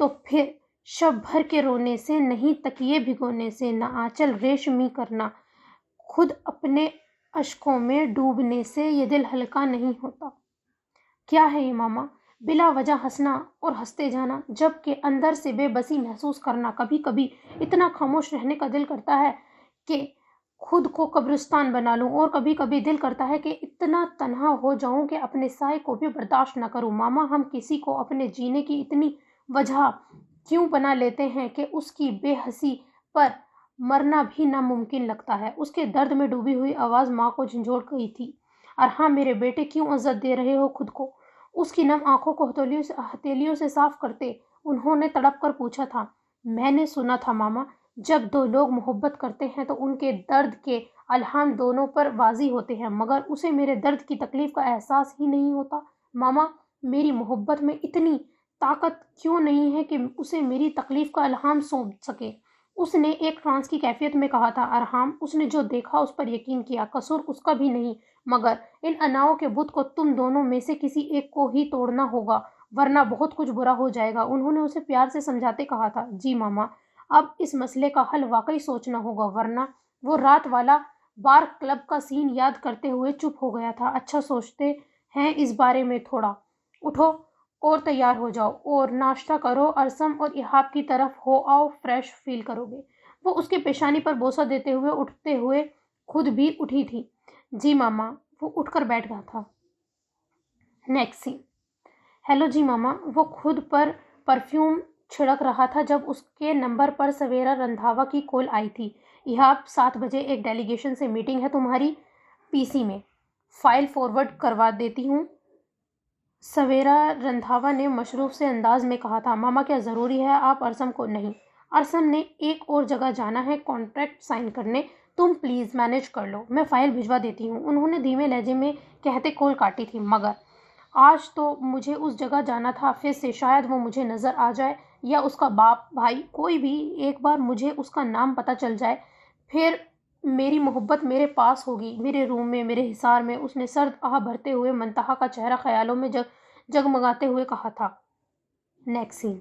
تو پھر شب بھر کے رونے سے، نہیں تکیے بھگونے سے، نہ آنچل ریشمی کرنا، خود اپنے اشکوں میں ڈوبنے سے یہ دل ہلکا نہیں ہوتا۔ کیا ہے یہ ماما؟ بلا وجہ ہنسنا اور ہنستے جانا، جب کہ اندر سے بے بسی محسوس کرنا۔ کبھی کبھی اتنا خاموش رہنے کا دل کرتا ہے کہ خود کو قبرستان بنا لوں، اور کبھی کبھی دل کرتا ہے کہ اتنا تنہا ہو جاؤں کہ اپنے سائے کو بھی برداشت نہ کروں۔ ماما، ہم کسی کو اپنے جینے کی اتنی وجہ کیوں بنا لیتے ہیں کہ اس کی بے حسی پر مرنا بھی ناممکن لگتا ہے؟ اس کے درد میں ڈوبی ہوئی آواز ماں کو جھنجھوڑ گئی تھی۔ ارحم میرے بیٹے، کیوں عزت دے رہے ہو خود کو؟ اس کی نم آنکھوں کو ہتھیلیوں سے صاف کرتے انہوں نے تڑپ کر پوچھا تھا۔ میں نے سنا تھا ماما، جب دو لوگ محبت کرتے ہیں تو ان کے درد کے الہام دونوں پر واضح ہوتے ہیں، مگر اسے میرے درد کی تکلیف کا احساس ہی نہیں ہوتا۔ ماما، میری محبت میں اتنی طاقت کیوں نہیں ہے کہ اسے میری تکلیف کا الہام سونپ سکے؟ اس نے ایک ٹرانس کی کیفیت میں کہا تھا۔ ارحم، اس نے جو دیکھا اس پر یقین کیا، قصور اس کا بھی نہیں، مگر ان اناؤں کے بت کو تم دونوں میں سے کسی ایک کو ہی توڑنا ہوگا، ورنہ بہت کچھ برا ہو جائے گا۔ انہوں نے اسے پیار سے سمجھاتے کہا تھا۔ جی ماما، اب اس مسئلے کا حل واقعی سوچنا ہوگا، ورنہ… وہ رات والا بار کلب کا سین یاد کرتے ہوئے چپ ہو گیا تھا۔ اچھا، سوچتے ہیں اس بارے میں تھوڑا۔ اٹھو اور تیار ہو جاؤ اور ناشتہ کرو، ارسم اور ایہاب کی طرف ہو آؤ، فریش فیل کرو گے۔ وہ اس کے پیشانی پر بوسہ دیتے ہوئے اٹھتے ہوئے خود بھی اٹھی تھی۔ جی ماما۔ وہ اٹھ کر بیٹھ گیا تھا۔ نیکسٹ سین۔ ہیلو جی ماما۔ وہ خود پر پرفیوم چھڑک رہا تھا جب اس کے نمبر پر سویرا رندھاوا کی کال آئی تھی۔ ایہاب، 7 بجے ایک ڈیلیگیشن سے میٹنگ ہے تمہاری پی سی میں، فائل فارورڈ کروا دیتی ہوں، سویرا رندھاوا نے مشروف سے انداز میں کہا تھا۔ ماما، کیا ضروری ہے آپ ارسم کو… نہیں، ارسم نے ایک اور جگہ جانا ہے کانٹریکٹ سائن کرنے، تم پلیز مینیج کر لو، میں فائل بھجوا دیتی ہوں۔ انہوں نے دھیمے لہجے میں کہتے کال کاٹی تھی۔ مگر آج تو مجھے اس جگہ جانا تھا پھر سے، شاید وہ مجھے نظر آ جائے یا اس کا باپ، بھائی، کوئی بھی، ایک بار مجھے اس کا نام پتہ چل جائے، پھر میری محبت میرے پاس ہوگی، میرے روم میں، میرے حصار میں۔ اس نے سرد آہ بھرتے ہوئے منتہا کا چہرہ خیالوں میں جگمگاتے ہوئے کہا تھا۔ نیکسٹ سین۔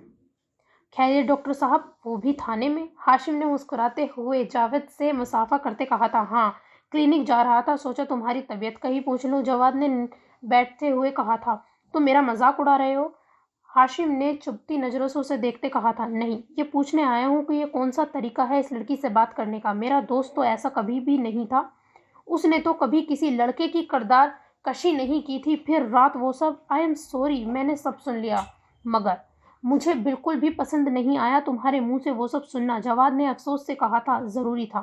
خیریت ڈاکٹر صاحب؟ وہ بھی تھانے میں؟ ہاشم نے مسکراتے ہوئے جاوید سے مصافحہ کرتے کہا تھا۔ ہاں، کلینک جا رہا تھا، سوچا تمہاری طبیعت کا ہی پوچھ لوں، جواد نے بیٹھتے ہوئے کہا تھا۔ تم میرا مذاق اڑا رہے ہو؟ ہاشم نے چبھتی نظروں سے اسے دیکھتے کہا تھا۔ نہیں، یہ پوچھنے آیا ہوں کہ یہ کون سا طریقہ ہے اس لڑکی سے بات کرنے کا؟ میرا دوست تو ایسا کبھی بھی نہیں تھا، اس نے تو کبھی کسی لڑکے کی کردار کشی نہیں کی تھی۔ پھر رات وہ سب… آئی ایم سوری، میں نے سب سن لیا، مگر مجھے بالکل بھی پسند نہیں آیا تمہارے منہ سے وہ سب سننا، جواد نے افسوس سے کہا تھا۔ ضروری تھا،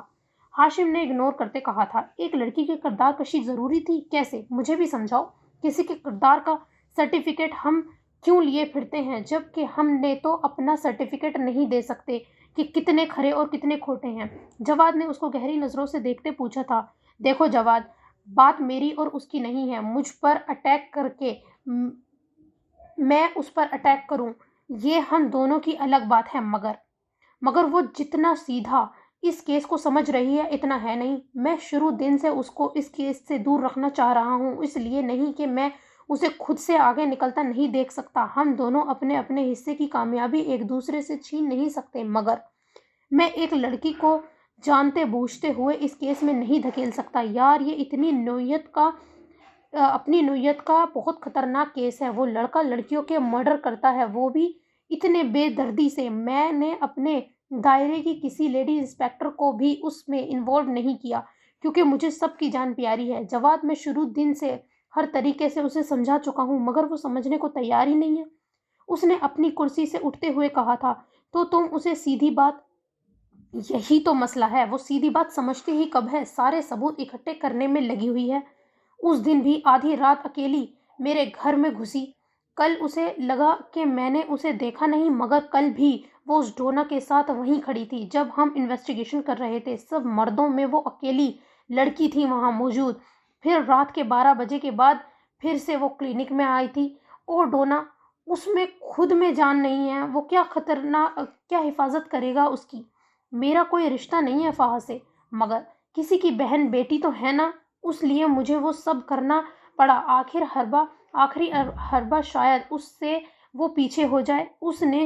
ہاشم نے اگنور کرتے کہا تھا۔ ایک لڑکی کی کردار کشی ضروری تھی؟ کیسے؟ مجھے بھی سمجھاؤ۔ کسی کے کردار کا سرٹیفکیٹ ہم کیوں لیے پھرتے ہیں، جب کہ ہم نے تو اپنا سرٹیفکیٹ نہیں دے سکتے کہ کتنے کھرے اور کتنے کھوٹے ہیں؟ جواد نے اس کو گہری نظروں سے دیکھتے پوچھا تھا۔ دیکھو جواد، بات میری اور اس کی نہیں ہے، مجھ پر اٹیک کر کے میں اس پر اٹیک کروں، یہ ہم دونوں کی الگ بات ہے، مگر وہ جتنا سیدھا اس کیس کو سمجھ رہی ہے اتنا ہے نہیں۔ میں شروع دن سے اس کو اس کیس سے دور رکھنا چاہ رہا ہوں، اس لیے نہیں کہ میں اسے خود سے آگے نکلتا نہیں دیکھ سکتا، ہم دونوں اپنے اپنے حصے کی کامیابی ایک دوسرے سے چھین نہیں سکتے، مگر میں ایک لڑکی کو جانتے بوجھتے ہوئے اس کیس میں نہیں دھکیل سکتا۔ یار، یہ اپنی نوعیت کا بہت خطرناک کیس ہے۔ وہ لڑکا لڑکیوں کے مرڈر کرتا ہے، وہ بھی اتنے بے دردی سے۔ میں نے اپنے دائرے کی کسی لیڈی انسپیکٹر کو بھی اس میں انوالو نہیں کیا، کیونکہ مجھے سب کی جان پیاری ہے۔ جواد، میں شروع دن سے ہر طریقے سے اسے سمجھا چکا ہوں، مگر وہ سمجھنے کو تیار ہی نہیں ہے۔ اس نے اپنی کرسی سے اٹھتے ہوئے کہا تھا۔ تو تم اسے سیدھی بات… یہی تو مسئلہ ہے، وہ سیدھی بات سمجھتی ہی کب ہے، سارے ثبوت اکٹھے کرنے میں لگی ہوئی ہے۔ اس دن بھی آدھی رات اکیلی میرے گھر میں گھسی، کل اسے لگا کہ میں نے اسے دیکھا نہیں، مگر کل بھی وہ اس ڈونا کے ساتھ وہیں کھڑی تھی جب ہم انویسٹیگیشن کر رہے تھے، سب مردوں میں وہ اکیلی لڑکی تھی وہاں موجود۔ پھر رات کے 12 بجے کے بعد پھر سے وہ کلینک میں آئی تھی، اور ڈونا، اس میں خود میں جان نہیں ہے، وہ کیا حفاظت کرے گا اس کی؟ میرا کوئی رشتہ نہیں ہے فہد سے، مگر کسی کی بہن بیٹی تو ہے نا، اس لیے مجھے وہ سب کرنا پڑا۔ آخری حربہ شاید اس سے وہ پیچھے ہو جائے۔ اس نے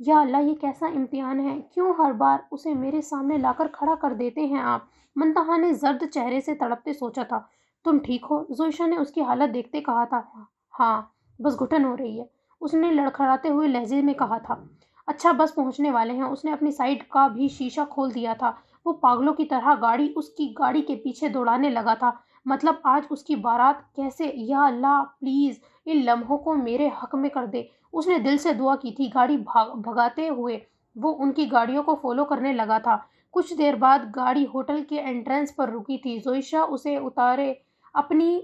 یا اللہ یہ کیسا امتحان ہے، کیوں ہر بار اسے میرے سامنے لا کر کھڑا کر دیتے ہیں آپ؟ منتہا نے زرد چہرے سے تڑپتے سوچا تھا۔ تم ٹھیک ہو؟ زوئشا نے اس کی حالت دیکھتے کہا تھا۔ ہاں، بس گھٹن ہو رہی ہے، اس نے لڑکھڑاتے ہوئے لہجے میں کہا تھا۔ اچھا بس پہنچنے والے ہیں۔ اس نے اپنی سائیڈ کا بھی شیشہ کھول دیا تھا۔ وہ پاگلوں کی طرح گاڑی اس کی گاڑی کے پیچھے دوڑانے لگا تھا۔ مطلب آج اس کی بارات کیسے؟ یا اللہ پلیز ان لمحوں کو میرے حق میں کر دے۔ اس نے دل سے دعا کی تھی۔ گاڑی بھگاتے ہوئے وہ ان کی گاڑیوں کو فالو کرنے لگا تھا۔ کچھ دیر بعد گاڑی ہوٹل کے انٹرنس پر رکی تھی۔ زوئشا اسے اتارے اپنی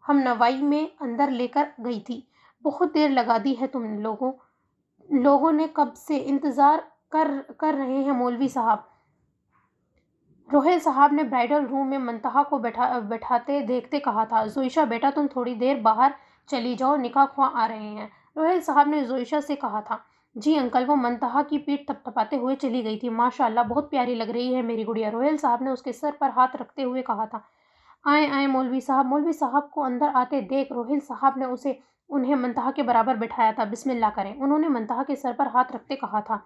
ہم نوائی میں اندر لے کر گئی تھی۔ بہت دیر لگا دی ہے تم لوگوں نے کب سے انتظار کر رہے ہیں مولوی صاحب۔ روہیل صاحب نے برائڈل روم میں منتہا کو بیٹھاتے دیکھتے کہا تھا۔ زوئشا بیٹا تم تھوڑی دیر باہر چلی جاؤ، نکاح خواہ آ رہے ہیں۔ روہیل صاحب نے زوئشا سے کہا تھا۔ جی انکل۔ وہ منتہا کی پیٹھ تھپتھپاتے ہوئے چلی گئی تھی۔ ماشاء اللہ بہت پیاری لگ رہی ہے میری گڑیا، روہیل صاحب نے اس کے سر پر ہاتھ رکھتے ہوئے کہا تھا۔ آئیں مولوی صاحب۔ مولوی صاحب کو اندر آتے دیکھ روہیل صاحب نے انہیں منتہا کے برابر بٹھایا تھا۔ بسم اللہ کریں، انہوں نے منتہا کے سر پر ہاتھ رکھتے کہا تھا۔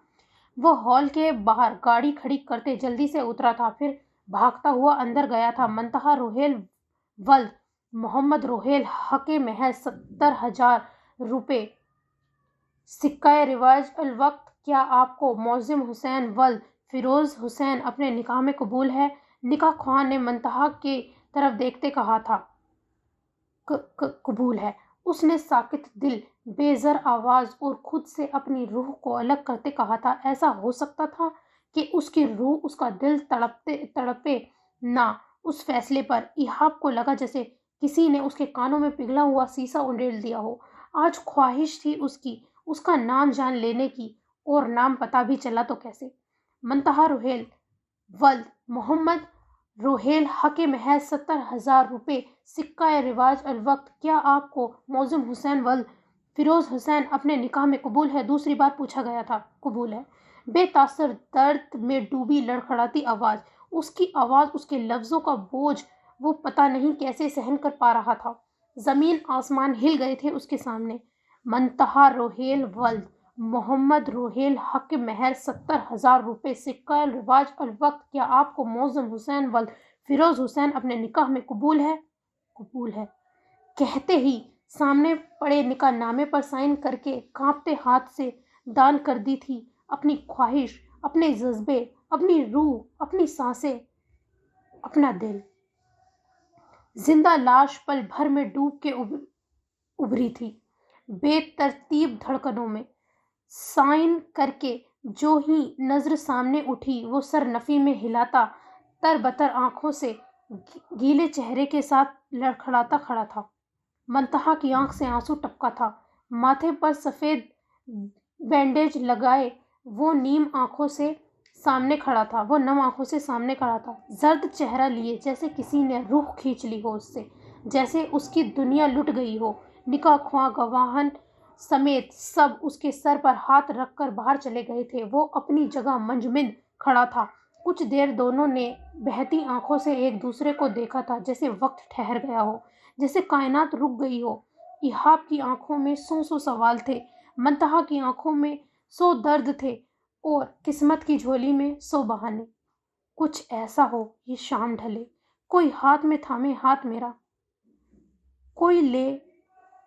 وہ ہال کے باہر گاڑی کھڑی کرتے جلدی سے اترا تھا، پھر بھاگتا ہوا اندر گیا تھا۔ منتہا روہیل ولد محمد روہیل حق محض 70,000 روپے سکہ رواج الوقت کیا آپ کو معظم حسین ولد فیروز حسین اپنے نکاح میں قبول ہے؟ نکاح خواہ نے منتہا کی طرف دیکھتے کہا تھا۔ قبول ہے، اس نے ساکت دل بے زر آواز اور خود سے اپنی روح کو الگ کرتے کہا تھا۔ ایسا ہو سکتا تھا کہ اس کی روح، اس کا دل تڑپے نہ اس فیصلے پر۔ ایہاب کو لگا جیسے کسی نے اس کے کانوں میں پگھلا ہوا سیسا انڈیل دیا ہو۔ آج خواہش تھی اس کی اس کا نام جان لینے کی، اور نام پتہ بھی چلا تو کیسے۔ منتہا روہیل ولد محمد روہیل حق محض 70,000 روپے سکہ رواج الوقت کیا آپ کو معظم حسین ولد فیروز حسین اپنے نکاح میں قبول ہے؟ دوسری بار پوچھا گیا تھا۔ قبول ہے، بے تاثر درد میں ڈوبی لڑکھڑاتی آواز، اس کی آواز، اس کے لفظوں کا بوجھ وہ پتہ نہیں کیسے سہن کر پا رہا تھا۔ زمین آسمان ہل گئے تھے اس کے سامنے۔ منتہا روہیل ولد محمد روہیل حق محض 70,000 روپے سکہ رواج الوقت کیا آپ کو معظم حسین ولد فیروز حسین اپنے نکاح میں قبول ہے؟ قبول ہے کہتے ہی سامنے پڑے نکاح نامے پر سائن کر کے کانپتے ہاتھ سے دان کر دی تھی اپنی خواہش، اپنے جذبے، اپنی روح، اپنی سانسیں، اپنا دل۔ زندہ لاش پل بھر میں ڈوب کے ابھری تھی بے ترتیب دھڑکنوں میں۔ سائن کر کے جو ہی نظر سامنے اٹھی وہ سر نفی میں ہلاتا، تربتر آنکھوں سے گیلے چہرے کے ساتھ لڑکھڑاتا کھڑا تھا۔ منتہا کی آنکھ سے آنسو ٹپکا تھا۔ ماتھے پر سفید بینڈیج لگائے وہ نم آنکھوں سے سامنے کھڑا تھا۔ زرد چہرہ لیے جیسے کسی نے روح کھینچ لی ہو اس سے، جیسے اس کی دنیا لٹ گئی ہو۔ نکاح خواہ گواہان سمیت سب اس کے سر پر ہاتھ رکھ کر باہر چلے گئے تھے۔ وہ اپنی جگہ منجمد کھڑا تھا۔ کچھ دیر دونوں نے بہتی آنکھوں سے ایک دوسرے کو دیکھا تھا، جیسے وقت ٹھہر گیا ہو، جیسے کائنات رک گئی ہو۔ ایہاب کی آنکھوں میں 100 سوال تھے، منتہا کی آنکھوں میں 100 درد تھے، اور قسمت کی جھولی میں 100 بہانے۔ کچھ ایسا ہو یہ شام ڈھلے، کوئی ہاتھ میں تھامے ہاتھ میرا، کوئی لے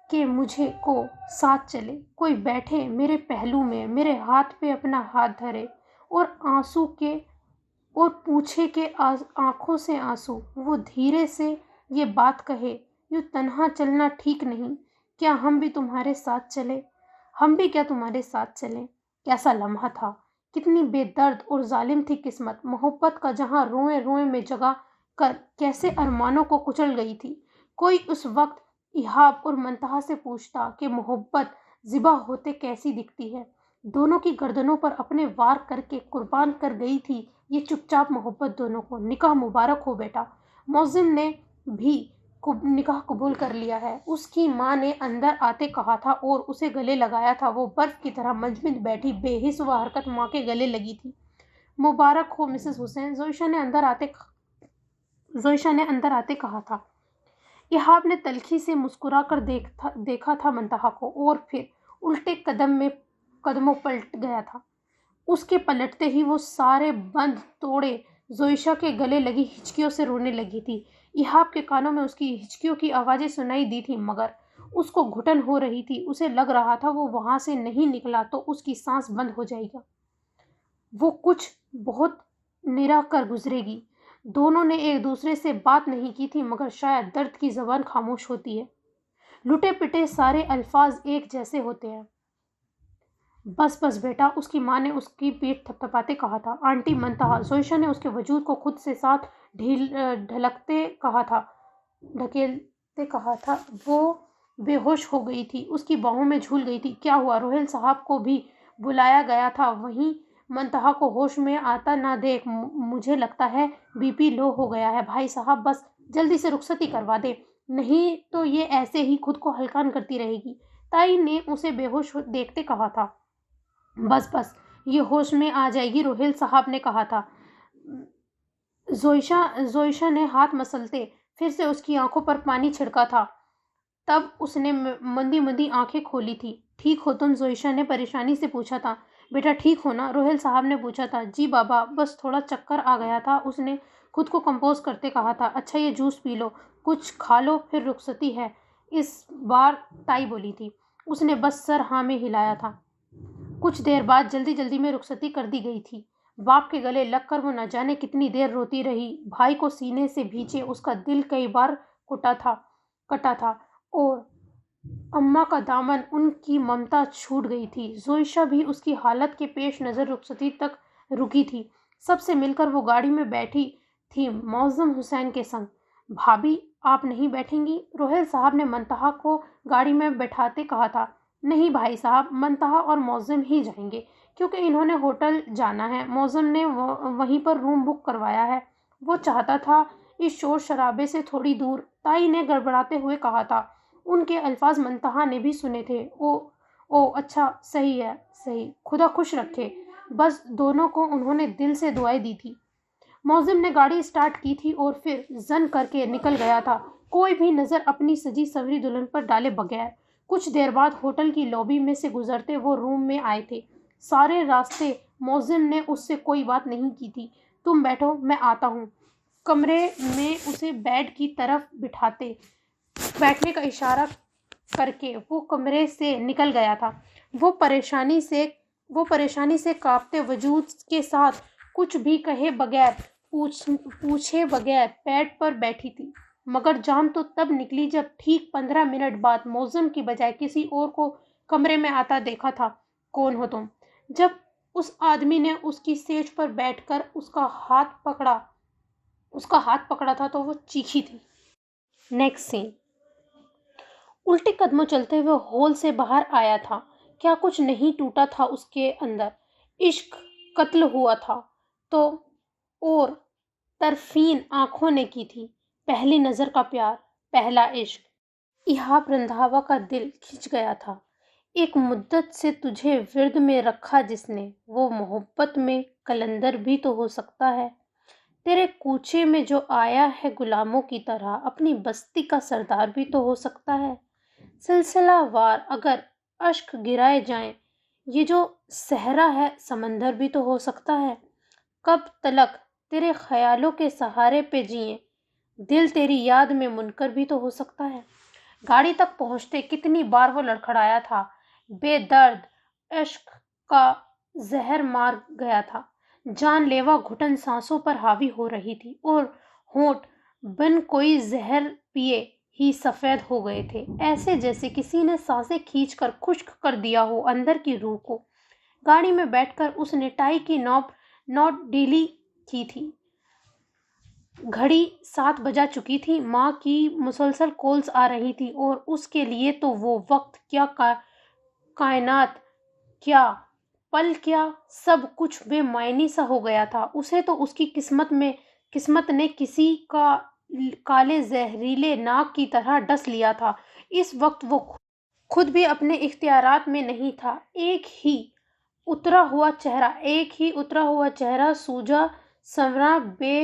کہ مجھے کو ساتھ چلے، کوئی بیٹھے میرے پہلو میں، میرے ہاتھ پہ اپنا ہاتھ دھرے، اور پوچھے کہ آنکھوں سے آنسو وہ دھیرے سے یہ بات کہے، یوں تنہا چلنا ٹھیک نہیں، کیا ہم بھی تمہارے ساتھ چلیں؟ ہم بھی کیا تمہارے ساتھ چلیں؟ کیسا لمحہ تھا، کتنی بے درد اور ظالم تھی قسمت، محبت کا جہاں روئیں روئیں میں جگا کر کیسے ارمانوں کو کچل گئی تھی۔ کوئی اس وقت ایہاب اور منتہا سے پوچھتا کہ محبت ذبح ہوتے کیسی دکھتی ہے، دونوں کی گردنوں پر اپنے وار کر کے قربان کر گئی تھی یہ چپ چاپ محبت دونوں کو۔ نکاح مبارک ہو بیٹا، معظم نے بھی نکاح قبول کر لیا ہے، اس کی ماں نے اندر آتے کہا تھا اور اسے گلے لگایا تھا۔ وہ برف کی طرح منجمد بیٹھی بے حس و حرکت ماں کے گلے لگی تھی۔ مبارک ہو مسز حسین، زوئشا نے اندر آتے کہا تھا۔ ایہاب نے تلخی سے مسکرا کر دیکھا تھا منتہا کو، اور پھر الٹے قدموں پلٹ گیا تھا۔ اس کے پلٹتے ہی وہ سارے بند توڑے زوئیشا کے گلے لگی ہچکیوں سے رونے لگی تھی۔ ایہاب کے کانوں میں اس کی ہچکیوں کی آوازیں سنائی دی تھی، مگر اس کو گھٹن ہو رہی تھی۔ اسے لگ رہا تھا وہ وہاں سے نہیں نکلا تو اس کی سانس بند ہو جائے گا، وہ کچھ بہت نرا کر گزرے گی۔ دونوں نے ایک دوسرے سے بات نہیں کی تھی، مگر شاید درد کی زبان خاموش ہوتی ہے، لٹے پٹے سارے الفاظ ایک جیسے ہوتے ہیں۔ بس بس بیٹا، اس کی ماں نے اس کی پیٹھ تھپتھپاتے کہا تھا۔ آنٹی منتہا، زوئیشا نے اس کے وجود کو خود سے ساتھ ڈھکیلتے کہا تھا۔ وہ بے ہوش ہو گئی تھی، اس کی باہوں میں جھول گئی تھی۔ کیا ہوا؟ روہیل صاحب کو بھی بلایا گیا تھا، وہیں منتہا کو ہوش میں آتا نہ دیکھ مجھے لگتا ہے بی پی لو ہو گیا ہے۔ بھائی صاحب بس جلدی سے رخصتی کروا دیں، نہیں تو یہ ایسے ہی خود کو ہلکان کرتی رہے گی، تائی نے اسے بے ہوش دیکھتے کہا تھا۔ بس بس، یہ ہوش میں آ جائے گی، روہیل صاحب نے کہا تھا۔ زوئیشا نے ہاتھ مسلتے پھر سے اس کی آنکھوں پر پانی چھڑکا تھا، تب اس نے مندی مندی آنکھیں کھولی تھی۔ ٹھیک ہو تم؟ زوئیشا نے پریشانی سے پوچھا تھا۔ بیٹا ٹھیک ہو نا؟ روہیل صاحب نے پوچھا تھا۔ جی بابا، بس تھوڑا چکر آ گیا تھا، اس نے خود کو کمپوز کرتے کہا تھا۔ اچھا یہ جوس پی لو، کچھ کھا لو، پھر رخصتی ہے، اس بار تائی بولی تھی۔ اس نے بس سر ہاں میں ہلایا تھا۔ کچھ دیر بعد جلدی جلدی میں رخصتی کر دی گئی تھی۔ باپ کے گلے لگ کر وہ نہ جانے کتنی دیر روتی رہی۔ بھائی کو سینے سے بھینچے اس کا دل کئی بار کٹا تھا، اور اماں کا دامن ان کی ممتا چھوٹ گئی تھی۔ زوئیشا بھی اس کی حالت کے پیش نظر رخصتی تک رکی تھی۔ سب سے مل کر وہ گاڑی میں بیٹھی تھی معظم حسین کے سنگ۔ بھابھی آپ نہیں بیٹھیں گی؟ روہیل صاحب نے منتہا کو گاڑی میں بیٹھاتے کہا تھا۔ نہیں بھائی صاحب، منتہا اور معظم ہی جائیں گے، کیونکہ انہوں نے ہوٹل جانا ہے، معظم نے وہیں پر روم بک کروایا ہے، وہ چاہتا تھا اس شور شرابے سے تھوڑی دور۔ تائی نے گڑبڑاتے ہوئے کہا تھا۔ ان کے الفاظ منتہا نے بھی سنے تھے۔ او اچھا، صحیح ہے، صحیح، خدا خوش رکھے، بس دونوں کو انہوں نے دل سے دعائیں دی تھی۔ معظم نے گاڑی اسٹارٹ کی تھی اور پھر زن کر کے نکل گیا تھا، کوئی بھی نظر اپنی سجی سنوری دلہن پر ڈالے بغیر۔ کچھ دیر بعد ہوٹل کی لابی میں سے گزرتے وہ روم میں آئے تھے۔ سارے راستے معظم نے اس سے کوئی بات نہیں کی تھی۔ تم بیٹھو، میں آتا ہوں۔ کمرے میں اسے بیڈ کی طرف بیٹھنے کا اشارہ کر کے وہ کمرے سے نکل گیا تھا۔ وہ پریشانی سے کانپتے وجود کے ساتھ کچھ بھی کہے بغیر پوچھے بغیر پیڈ پر بیٹھی تھی، مگر جان تو تب نکلی جب ٹھیک 15 منٹ بعد معظم کی بجائے کسی اور کو کمرے میں آتا دیکھا تھا۔ کون ہو تم؟ جب اس آدمی نے اس کی سیج پر بیٹھ کر اس کا ہاتھ پکڑا تھا تو وہ چیخی تھی۔ نیکسٹ سین۔ الٹے قدموں چلتے ہوئے ہال سے باہر آیا تھا۔ کیا کچھ نہیں ٹوٹا تھا اس کے اندر؟ عشق قتل ہوا تھا تو اور طرفین آنکھوں نے کی تھی۔ پہلی نظر کا پیار، پہلا عشق۔ ایہاب رندھاوا کا دل کھنچ گیا تھا۔ ایک مدت سے تجھے ورد میں رکھا جس نے، وہ محبت میں قلندر بھی تو ہو سکتا ہے۔ تیرے کوچے میں جو آیا ہے غلاموں کی طرح، اپنی بستی کا سردار بھی تو ہو سکتا ہے۔ سلسلہ وار اگر اشک گرائے جائیں، یہ جو صحرا ہے سمندر بھی تو ہو سکتا ہے۔ کب تلک تیرے خیالوں کے سہارے پہ جئیں، دل تیری یاد میں منکر بھی تو ہو سکتا ہے۔ گاڑی تک پہنچتے کتنی بار وہ لڑکھڑایا تھا۔ بے درد عشق کا زہر مار گیا تھا۔ جان لیوا گھٹن سانسوں پر حاوی ہو رہی تھی، اور ہونٹ بن کوئی زہر پیے ہی سفید ہو گئے تھے، ایسے جیسے کسی نے سانسیں کھینچ کر خشک کر دیا ہو اندر کی روح کو۔ گاڑی میں بیٹھ کر اس نے ٹائی کی نوٹ ڈھیلی کی تھی۔ گھڑی 7 بجا چکی تھی۔ ماں کی مسلسل کالز آ رہی تھیں، اور اس کے لیے تو وہ وقت کیا، کائنات کیا، پل کیا، سب کچھ بے معنی سا ہو گیا تھا۔ اسے تو اس کی قسمت نے کسی کا کالے زہریلے ناگ کی طرح ڈس لیا تھا۔ اس وقت وہ خود بھی اپنے اختیارات میں نہیں تھا۔ ایک ہی اترا ہوا چہرہ سوجا سنورا بے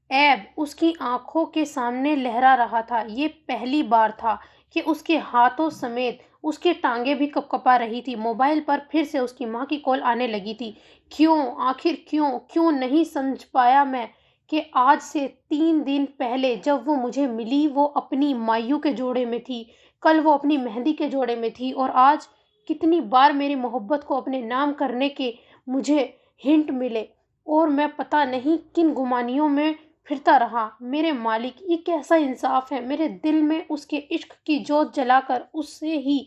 عیب اس کی آنکھوں کے سامنے لہرا رہا تھا۔ یہ پہلی بار تھا کہ اس کے ہاتھوں سمیت اس کی ٹانگیں بھی کپکپا رہی تھی۔ موبائل پر پھر سے اس کی ماں کی کال آنے لگی تھی۔ کیوں، آخر کیوں نہیں سمجھ پایا میں کہ آج سے 3 دن پہلے جب وہ مجھے ملی وہ اپنی مایوں کے جوڑے میں تھی، کل وہ اپنی مہندی کے جوڑے میں تھی، اور آج کتنی بار میری محبت کو اپنے نام کرنے کے مجھے ہنٹ ملے، اور میں پتہ نہیں کن گمانیوں میں پھرتا رہا۔ میرے مالک، یہ کیسا انصاف ہے؟ میرے دل میں اس کے عشق کی جوت جلا کر اسے ہی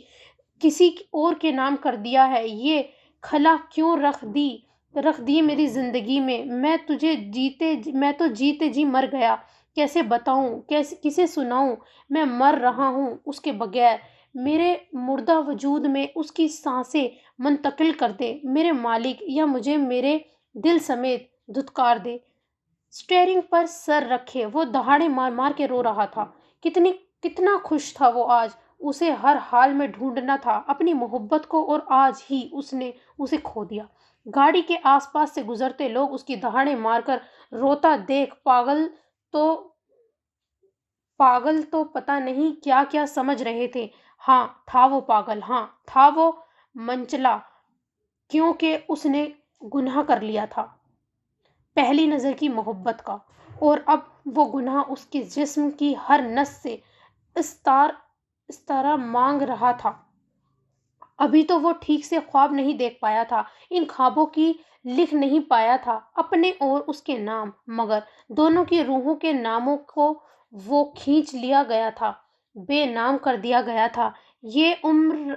کسی اور کے نام کر دیا ہے۔ یہ خلا کیوں رکھ دی میری زندگی میں؟ میں تو جیتے جی مر گیا۔ کیسے بتاؤں، کسے سناؤں؟ میں مر رہا ہوں اس کے بغیر۔ میرے مردہ وجود میں اس کی سانسیں منتقل کر دے میرے مالک، یا مجھے میرے دل سمیت دھتکار دے۔ اسٹیئرنگ پر سر رکھے وہ دہاڑے مار مار کے رو رہا تھا۔ کتنا خوش تھا وہ آج۔ اسے ہر حال میں ڈھونڈنا تھا اپنی محبت کو، اور آج ہی اس نے اسے کھو دیا۔ گاڑی کے آس پاس سے گزرتے لوگ اس کی دہاڑے مار کر روتا دیکھ پاگل تو پتہ نہیں کیا کیا سمجھ رہے تھے۔ ہاں تھا وہ پاگل، ہاں تھا وہ منچلا، کیونکہ اس نے گناہ کر لیا تھا پہلی نظر کی محبت کا، اور اب وہ گناہ اس کے جسم کی ہر نس سے استعارہ مانگ رہا تھا۔ ابھی تو وہ ٹھیک سے خواب نہیں دیکھ پایا تھا، ان خوابوں کی لکھ نہیں پایا تھا اپنے اور اس کے نام، مگر دونوں کی روحوں کے ناموں کو وہ کھینچ لیا گیا تھا، بے نام کر دیا گیا تھا۔ یہ عمر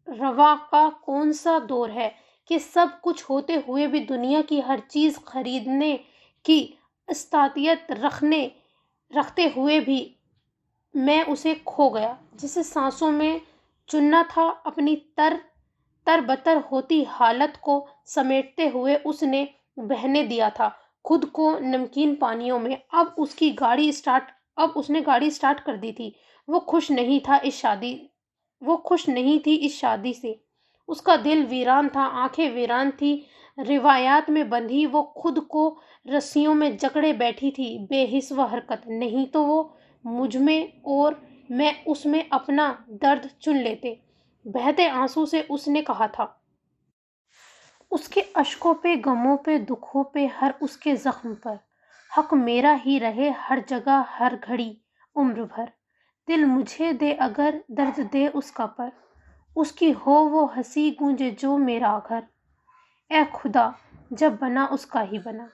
رواں کا کون سا دور ہے کہ سب کچھ ہوتے ہوئے بھی، دنیا کی ہر چیز خریدنے کی استطاعت رکھتے ہوئے بھی میں اسے کھو گیا، جسے سانسوں میں چننا تھا۔ اپنی تر بتر ہوتی حالت کو سمیٹتے ہوئے اس نے بہنے دیا تھا خود کو نمکین پانیوں میں۔ اب اس نے گاڑی اسٹارٹ کر دی تھی۔ وہ خوش نہیں تھی اس شادی سے۔ اس کا دل ویران تھا، آنکھیں ویران تھی، روایات میں بندھی وہ خود کو رسیوں میں جکڑے بیٹھی تھی، بے حس و حرکت۔ نہیں تو وہ مجھ میں اور میں اس میں اپنا درد چن لیتے، بہتے آنسوں سے اس نے کہا تھا۔ اس کے اشکوں پہ، غموں پہ، دکھوں پہ، ہر اس کے زخم پر، حق میرا ہی رہے ہر جگہ ہر گھڑی عمر بھر۔ دل مجھے دے اگر درد دے اس کا پر، اس کی ہو وہ ہنسی گونجے جو میرا گھر۔ اے خدا جب بنا اس کا ہی بنا۔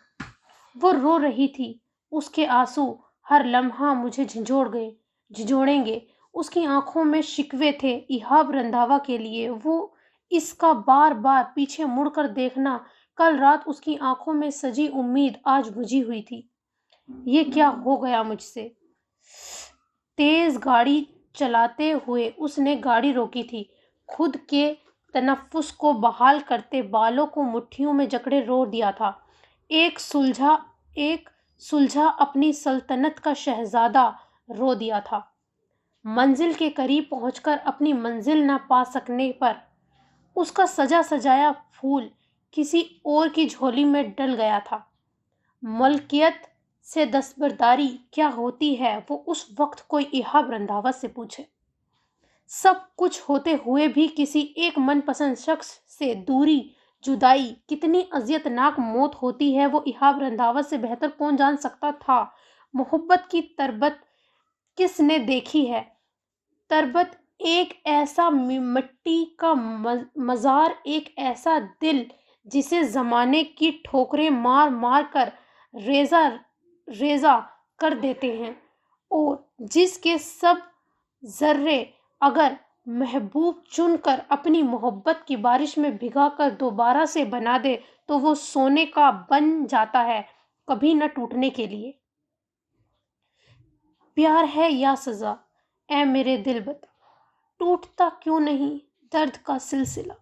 وہ رو رہی تھی، اس کے آنسو ہر لمحہ مجھے جھنجھوڑیں گے۔ اس کی آنکھوں میں شکوے تھے ایہاب رندھاوا کے لیے، وہ اس کا بار بار پیچھے مڑ کر دیکھنا۔ کل رات اس کی آنکھوں میں سجی امید آج بجھی ہوئی تھی۔ یہ کیا ہو گیا مجھ سے؟ تیز گاڑی چلاتے ہوئے اس نے گاڑی روکی تھی، خود کے تنفس کو بحال کرتے بالوں کو مٹھیوں میں جکڑے رو دیا تھا۔ ایک سلجھا اپنی سلطنت کا شہزادہ رو دیا تھا۔ منزل کے قریب پہنچ کر اپنی منزل نہ پا سکنے پر اس کا سجا سجایا پھول کسی اور کی جھولی میں ڈل گیا تھا۔ ملکیت سے دستبرداری کیا ہوتی ہے وہ اس وقت کوئی ایہاب رندھاوا سے پوچھے۔ سب کچھ ہوتے ہوئے بھی کسی ایک من پسند شخص سے دوری، جدائی کتنی اذیت ناک موت ہوتی ہے وہ ایہاب رندھاوا سے بہتر کون جان سکتا تھا۔ محبت کی تربت کس نے دیکھی ہے؟ تربت ایک ایسا مٹی کا مزار، ایک ایسا دل جسے زمانے کی ٹھوکریں مار مار کر ریزہ کر دیتے ہیں، اور جس کے سب ذرے اگر محبوب چن کر اپنی محبت کی بارش میں بھگا کر دوبارہ سے بنا دے تو وہ سونے کا بن جاتا ہے، کبھی نہ ٹوٹنے کے لیے۔ پیار ہے یا سزا؟ اے میرے دل بتا، ٹوٹتا کیوں نہیں درد کا سلسلہ؟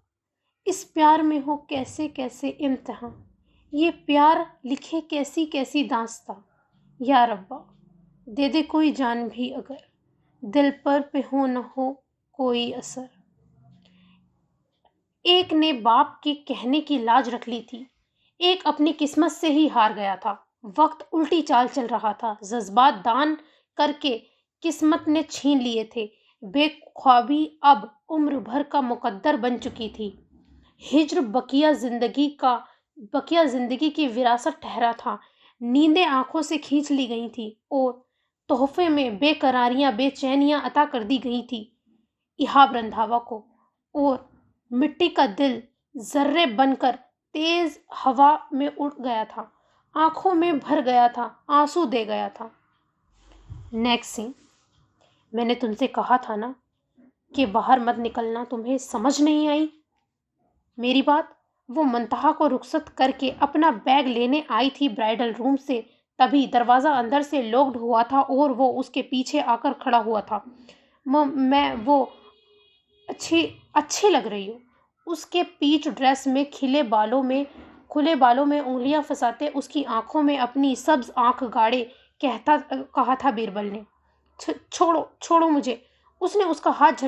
اس پیار میں ہو کیسے کیسے امتحاں، یہ پیار لکھے کیسی کیسی داستاں۔ یا ربا دے دے کوئی جان بھی اگر دل پر پہ ہو نہ ہو کوئی اثر۔ ایک نے باپ کے کہنے کی لاج رکھ لی تھی، ایک اپنی قسمت سے ہی ہار گیا تھا۔ وقت الٹی چال چل رہا تھا، جذبات دان کر کے قسمت نے چھین لیے تھے۔ بے خوابی اب عمر بھر کا مقدر بن چکی تھی۔ ہجر بقیہ زندگی کی وراثت ٹھہرا تھا۔ نیندیں آنکھوں سے کھینچ لی گئی تھی اور تحفے میں بے قراریاں، بے چینیاں عطا کر دی گئی تھی ایہاب رندھاوا کو، اور مٹی کا دل ذرے بن کر تیز ہوا میں اڑ گیا تھا، آنکھوں میں بھر گیا تھا، آنسو دے گیا تھا۔ نیکسٹ سین۔ میں نے تم سے کہا تھا نا کہ باہر مت نکلنا، تمہیں سمجھ نہیں آئی میری بات؟ وہ منتہا کو رخصت کر کے اپنا بیگ لینے آئی تھی برائڈل روم سے، تبھی دروازہ اندر سے لاکڈ ہوا تھا اور وہ اس کے پیچھے آ کر کھڑا ہوا تھا۔ میں وہ اچھی لگ رہی ہوں۔ اس کے پیچ ڈریس میں کھلے بالوں میں انگلیاں پھنساتے اس کی آنکھوں میں اپنی سبز آنکھ گاڑے کہا تھا بیربل نے۔ چھوڑو مجھے۔ اس نے اس کا ہاتھ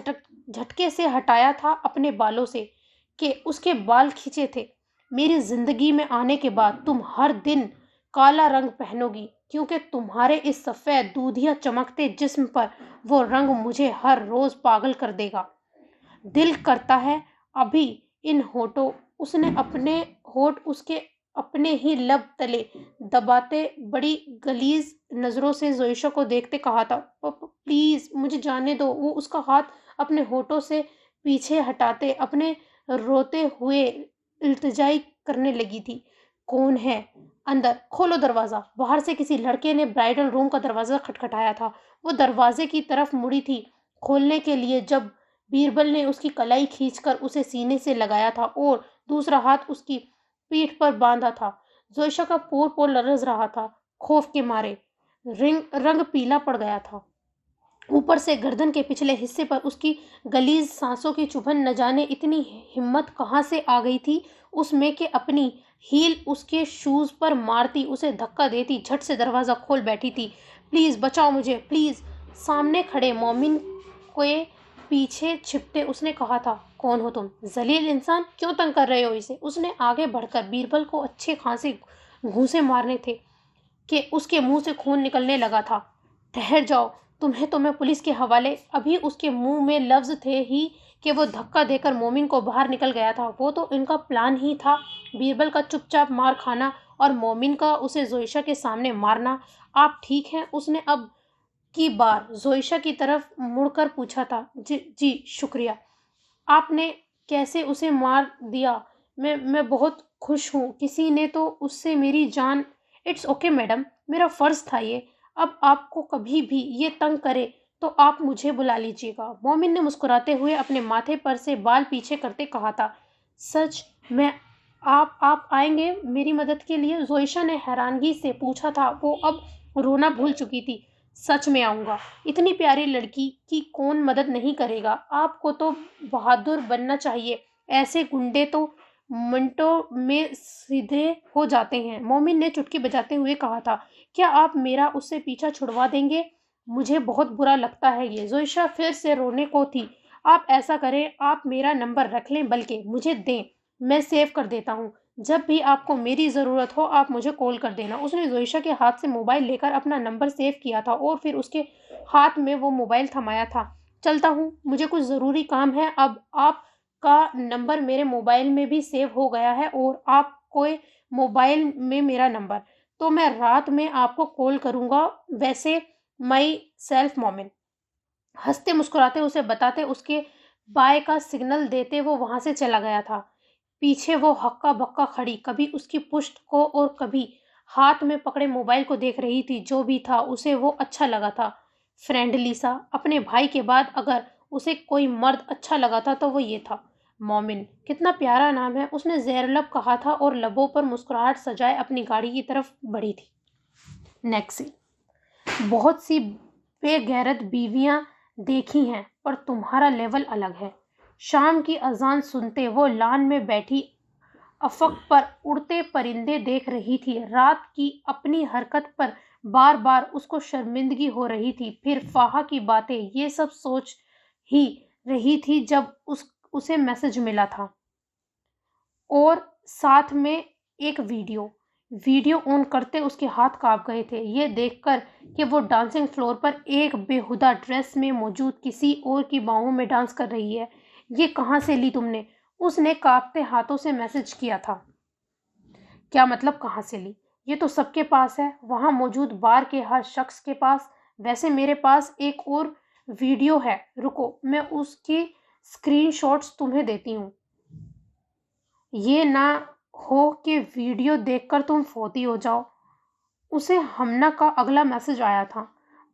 جھٹکے سے ہٹایا تھا اپنے بالوں سے کہ اس کے بال کھینچے تھے۔ میری زندگی میں آنے کے بعد تم ہر دن کالا رنگ پہنو گی، کیونکہ تمہارے اس سفید دودھیا چمکتے جسم پر وہ رنگ مجھے ہر روز پاگل کر دے گا۔ دل کرتا ہے ابھی ان ہونٹوں۔ اس نے اپنے ہونٹ اس کے اپنے ہی لب تلے دباتے بڑی غلیظ نظروں سے زوئیشا کو دیکھتے کہا تھا، پلیز مجھے جانے دو۔ وہ اس کا ہاتھ اپنے ہونٹوں سے پیچھے ہٹاتے اپنے روتے ہوئے التجائی کرنے لگی تھی۔ کون ہے اندر؟ کھولو دروازہ۔ باہر سے کسی لڑکے نے برائڈل روم کا دروازہ کھٹکھٹایا تھا۔ وہ دروازے کی طرف مڑی تھی کھولنے کے لیے جب بیربل نے اس کی کلائی کھینچ کر اسے سینے سے لگایا تھا اور دوسرا ہاتھ اس کی پیٹھ پر باندھا تھا۔ زوئیشا کا پور لرز رہا تھا، خوف کے مارے رنگ پیلا پڑ گیا تھا۔ اوپر سے گردن کے پچھلے حصے پر اس کی غلیظ سانسوں کی چبھن، نہ جانے اتنی ہمت کہاں سے آ گئی تھی اس میں کہ اپنی ہیل اس کے شوز پر مارتی، اسے دھکا دیتی جھٹ سے دروازہ کھول بیٹھی تھی۔ پلیز بچاؤ مجھے، پلیز۔ سامنے کھڑے مومن کے پیچھے چھپتے اس نے کہا تھا، کون ہو تم؟ ذلیل انسان، کیوں تنگ کر رہے ہو اسے؟ اس نے آگے بڑھ کر بیربل کو اچھے خاصے گھونسے مارنے تھے کہ اس کے منہ سے خون نکلنے لگا تھا۔ ٹھہر جاؤ، تمہیں تو میں پولیس کے حوالے۔ ابھی اس کے منہ میں لفظ تھے ہی کہ وہ دھکا دے کر مومن کو باہر نکل گیا تھا۔ وہ تو ان کا پلان ہی تھا، بیربل کا چپ چاپ مار کھانا اور مومن کا اسے زوئیشا کے سامنے مارنا۔ آپ ٹھیک ہیں؟ اس نے اب کی بار زوئیشا کی طرف مڑ کر پوچھا تھا۔ جی شکریہ۔ آپ نے کیسے اسے مار دیا؟ میں بہت خوش ہوں، کسی نے تو اس سے میری جان۔ اٹس اوکے میڈم، میرا فرض تھا یہ۔ اب آپ کو کبھی بھی یہ تنگ کرے تو آپ مجھے بلا لیجیے گا۔ مومن نے مسکراتے ہوئے اپنے ماتھے پر سے بال پیچھے کرتے کہا تھا، سچ میں آپ آئیں گے میری مدد کے لیے؟ زوئیشا نے حیرانگی سے پوچھا تھا، وہ اب رونا بھول چکی تھی۔ سچ میں آؤں گا، اتنی پیاری لڑکی کی کون مدد نہیں کرے گا؟ آپ کو تو بہادر بننا چاہیے، ایسے گنڈے تو منٹوں میں سیدھے ہو جاتے ہیں۔ مومن نے چٹکی بجاتے ہوئے کہا تھا، کیا آپ میرا اس سے پیچھا چھڑوا دیں گے؟ مجھے بہت برا لگتا ہے یہ۔ زوئیشا پھر سے رونے کو تھی۔ آپ ایسا کریں، آپ میرا نمبر رکھ لیں، بلکہ مجھے دیں، میں سیو کر دیتا ہوں۔ جب بھی آپ کو میری ضرورت ہو آپ مجھے کال کر دینا۔ اس نے زوئیشا کے ہاتھ سے موبائل لے کر اپنا نمبر سیو کیا تھا اور پھر اس کے ہاتھ میں وہ موبائل تھمایا تھا۔ چلتا ہوں، مجھے کچھ ضروری کام ہے۔ اب آپ کا نمبر میرے موبائل میں بھی سیو ہو گیا ہے اور آپ کے موبائل میں میرا نمبر، تو میں رات میں آپ کو کال کروں گا۔ ویسے مائی سیلف مومن۔ ہنستے مسکراتے اسے بتاتے اس کے بائے کا سگنل دیتے وہ وہاں سے چلا گیا تھا۔ پیچھے وہ ہکا بکا کھڑی، کبھی اس کی پشت کو اور کبھی ہاتھ میں پکڑے موبائل کو دیکھ رہی تھی۔ جو بھی تھا اسے وہ اچھا لگا تھا، فرینڈلی سا۔ اپنے بھائی کے بعد اگر اسے کوئی مرد اچھا لگا تھا تو وہ یہ تھا۔ مومن، کتنا پیارا نام ہے، اس نے زیر لب کہا تھا اور لبوں پر مسکراہٹ سجائے اپنی گاڑی کی طرف بڑھی تھی۔ نیکسی، بہت سی بے غیرت بیویاں دیکھی ہیں پر تمہارا لیول الگ ہے۔ شام کی اذان سنتے وہ لان میں بیٹھی افق پر اڑتے پرندے دیکھ رہی تھی۔ رات کی اپنی حرکت پر بار بار اس کو شرمندگی ہو رہی تھی۔ پھر فاحہ کی باتیں، یہ سب سوچ ہی رہی تھی جب اسے میسج ملا تھا اور ساتھ میں ایک ویڈیو۔ ویڈیو آن کرتے اس کے ہاتھ کانپ گئے تھے یہ دیکھ کر کہ وہ ڈانسنگ فلور پر ایک بےہودہ ڈریس میں موجود کسی اور کی باہوں میں ڈانس کر رہی ہے۔ یہ کہاں سے لی تم نے؟ اس نے کانپتے ہاتھوں سے میسج کیا تھا۔ کیا مطلب کہاں سے لی؟ یہ تو سب کے پاس ہے، وہاں موجود بار کے ہر شخص کے پاس۔ ویسے میرے پاس ایک اور ویڈیو ہے، رکو میں اس کے اسکرین شاٹس تمہیں دیتی ہوں۔ یہ نہ ہو کہ ویڈیو دیکھ کر تم فوتی ہو جاؤ۔ اسے ہمنا کا اگلا میسج آیا تھا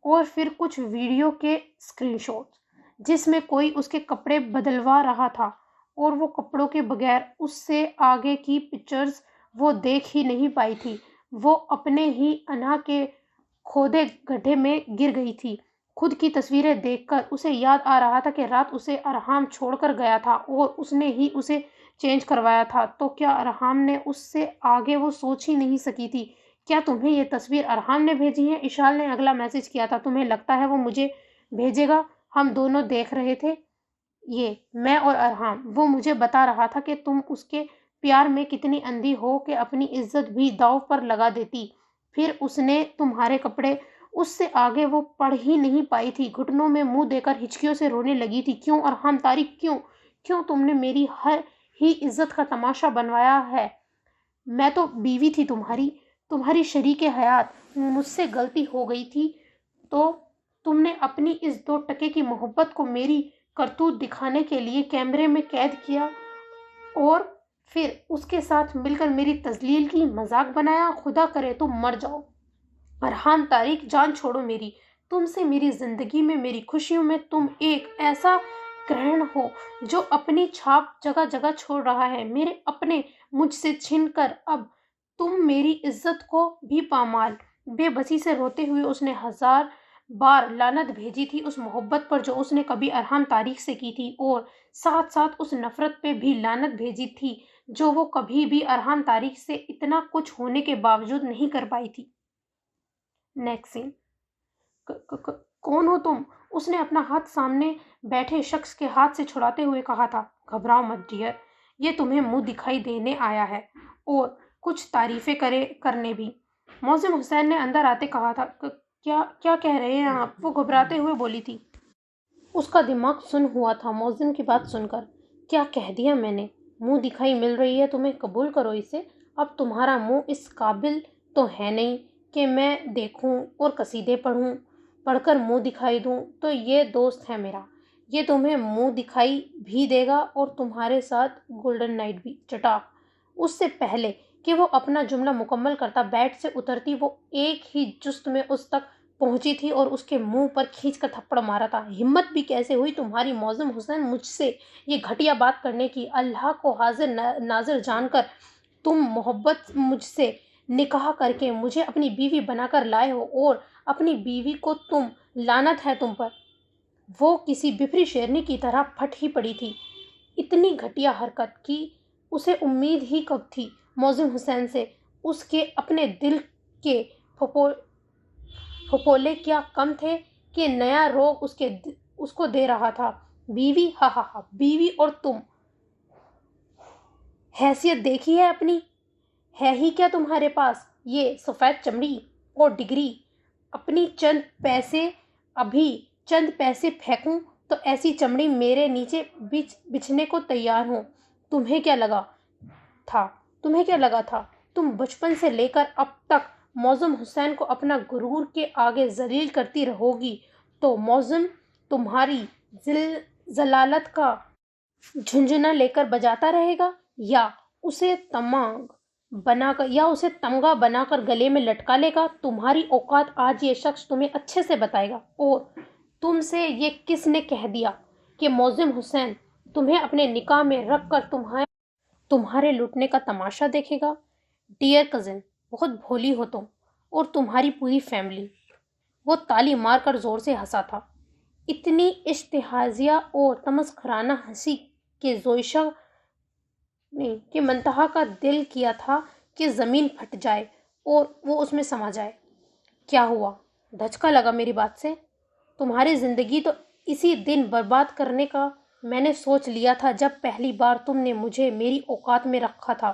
اور پھر کچھ ویڈیو کے اسکرین شاٹس جس میں کوئی اس کے کپڑے بدلوا رہا تھا اور وہ کپڑوں کے بغیر اس سے آگے کی پکچرز وہ دیکھ ہی نہیں پائی تھی۔ وہ اپنے ہی انا کے کھودے گڈھے میں گر گئی تھی۔ خود کی تصویریں دیکھ کر اسے یاد آ رہا تھا کہ رات اسے ارحام چھوڑ کر گیا تھا اور اس نے ہی اسے چینج کروایا تھا، تو کیا ارحام نے اس سے آگے وہ سوچ ہی نہیں سکی تھی؟ کیا تمہیں یہ تصویر ارحام نے بھیجی ہے؟ اشال نے اگلا میسج کیا تھا۔ تمہیں لگتا ہے وہ مجھے بھیجے گا؟ ہم دونوں دیکھ رہے تھے یہ، میں اور ارحام۔ وہ مجھے بتا رہا تھا کہ تم اس کے پیار میں کتنی اندھی ہو کہ اپنی عزت بھی داؤ پر لگا دیتی۔ پھر اس نے تمہارے کپڑے، اس سے آگے وہ پڑھ ہی نہیں پائی تھی، گھٹنوں میں منہ دے کر ہچکیوں سے رونے لگی تھی۔ کیوں ارحام طارق، کیوں تم نے میری ہر ہی عزت کا تماشا بنوایا ہے؟ میں تو بیوی تھی تمہاری شریک حیات۔ مجھ سے غلطی ہو گئی تھی تو تم نے اپنی اس 2 ٹکے کی محبت کو میری کرتوت دکھانے کے لیے کیمرے میں قید کیا اور پھر اس کے ساتھ مل کر میری تذلیل کی مذاق بنایا۔ خدا کرے تم مر جاؤ ارحام طارق، جان چھوڑو میری۔ تم سے میری زندگی میں، میری خوشیوں میں تم ایک ایسا گرہن ہو جو اپنی چھاپ جگہ جگہ چھوڑ رہا ہے۔ میرے اپنے مجھ سے چھن کر اب تم میری عزت کو بھی پامال۔ بے بسی سے روتے ہوئے اس نے 1000 بار لعنت بھیجی تھی اس محبت پر جو اس نے کبھی ارحام طارق سے کی تھی، اور ساتھ ساتھ اس نفرت پہ بھی لعنت بھیجی تھی جو وہ کبھی بھی ارحام طارق سے اتنا کچھ ہونے کے باوجود نہیں کر پائی تھی۔ نیکسٹ سین۔ کون ہو تم؟ اس نے اپنا ہاتھ سامنے بیٹھے شخص کے ہاتھ سے چھڑاتے ہوئے کہا تھا۔ گھبراؤ مت ڈیئر، یہ تمہیں منہ دکھائی دینے آیا ہے اور کچھ تعریفیں کرنے بھی، موزم حسین نے اندر آتے کہا تھا۔ کیا کہہ رہے ہیں آپ؟ وہ گھبراتے ہوئے بولی تھی۔ اس کا دماغ سن ہوا تھا موزم کی بات سن کر۔ کیا کہہ دیا میں نے؟ منہ دکھائی مل رہی ہے تمہیں، قبول کرو اسے۔ اب تمہارا منہ اس قابل تو ہے نہیں کہ میں دیکھوں اور قصیدے پڑھ کر منہ دکھائی دوں، تو یہ دوست ہے میرا، یہ تمہیں منہ دکھائی بھی دے گا اور تمہارے ساتھ گولڈن نائٹ بھی۔ چٹاک۔ اس سے پہلے کہ وہ اپنا جملہ مکمل کرتا بیڈ سے اترتی وہ ایک ہی جست میں اس تک پہنچی تھی اور اس کے منہ پر کھینچ کر تھپڑ مارا تھا۔ ہمت بھی کیسے ہوئی تمہاری موزم حسین مجھ سے یہ گھٹیا بات کرنے کی؟ اللہ کو حاضر ناظر جان کر تم محبت مجھ سے نکاح کر کے مجھے اپنی بیوی بنا کر لائے ہو، اور اپنی بیوی کو لعنت ہے تم پر۔ وہ کسی بپھری شیرنی کی طرح پھٹ ہی پڑی تھی۔ اتنی گھٹیا حرکت کی اسے امید ہی کب تھی موزم حسین سے؟ اس کے اپنے دل کے پھپھولے کیا کم تھے کہ نیا روگ اس کو دے رہا تھا؟ بیوی، ہا ہا ہا، بیوی اور تم! حیثیت دیکھی ہے اپنی؟ ہے ہی کیا تمہارے پاس؟ یہ سفید چمڑی اور ڈگری؟ ابھی چند پیسے پھینکوں تو ایسی چمڑی میرے نیچے بچھنے کو تیار ہوں۔ تمہیں کیا لگا تھا تم بچپن سے لے کر اب تک موزم حسین کو اپنا غرور کے آگے ذلیل کرتی رہو گی تو موزم تمہاری ضلالت کا جھنجھنا لے کر بجاتا رہے گا، یا اسے تمغہ بنا کر گلے میں لٹکا لے گا؟ تمہاری اوقات آج یہ شخص تمہیں اچھے سے بتائے گا۔ اور تم سے یہ کس نے کہہ دیا کہ موزم حسین تمہیں اپنے نکاح میں رکھ کر تمہارے لوٹنے کا تماشا دیکھے گا؟ ڈیئر کزن، بہت بھولی ہو تم اور تمہاری پوری فیملی۔ وہ تالی مار کر زور سے ہنسا تھا، اتنی اشتہازیہ اور تمسخرانہ ہنسی کہ زوئشہ نے کہ منتہا کا دل کیا تھا کہ زمین پھٹ جائے اور وہ اس میں سما جائے۔ کیا ہوا؟ دھچکا لگا میری بات سے؟ تمہاری زندگی تو اسی دن برباد کرنے کا میں نے سوچ لیا تھا جب پہلی بار تم نے مجھے میری اوقات میں رکھا تھا۔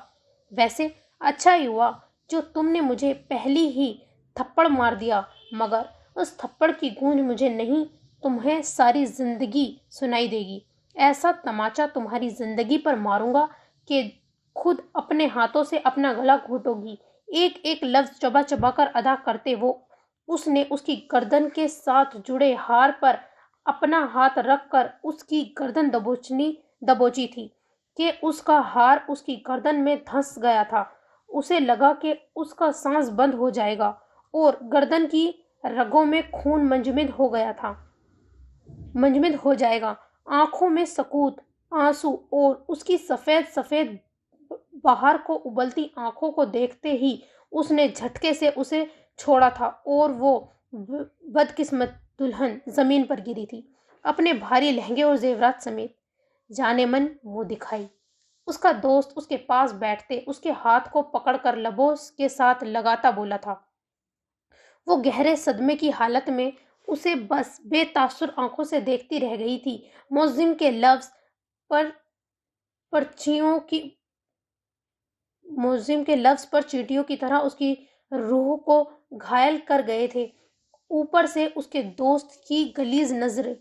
ویسے اچھا ہی ہوا جو تم نے مجھے پہلی ہی تھپڑ مار دیا، مگر اس تھپڑ کی گونج مجھے نہیں، تمہیں ساری زندگی سنائی دے گی۔ ایسا تماچا تمہاری زندگی پر ماروں گا کہ خود اپنے ہاتھوں سے اپنا گلا گھونٹو گی۔ ایک ایک لفظ چبا چبا کر ادا کرتے وہ اس نے اس کی گردن کے ساتھ جڑے ہار پر اپنا ہاتھ رکھ کر اس کی گردن دبوچی تھی کہ اس کا ہار اس کی گردن میں دھنس گیا تھا۔ اسے لگا کہ اس کا سانس بند ہو جائے گا اور گردن کی رگوں میں خون منجمد ہو جائے گا۔ آنکھوں میں سکوت، آنسو اور اس کی سفید سفید باہر کو ابلتی آنکھوں کو دیکھتے ہی اس نے جھٹکے سے اسے چھوڑا تھا اور وہ بدقسمت دلہن زمین پر گری تھی، اپنے بھاری لہنگے اور زیورات سمیت۔ جانے من منہ دکھائی اس کا دوست اس کے پاس بیٹھتے اس کے ہاتھ کو پکڑ کر لبوں کے ساتھ لگاتا بولا تھا۔ وہ گہرے صدمے کی حالت میں اسے بس بے تاثر آنکھوں سے دیکھتی رہ گئی تھی۔ موزم کے لفظ پر چیٹیوں کی طرح اس کی روح کو گھائل کر گئے تھے۔ اوپر سے اس کے دوست کی غلیظ نظریں۔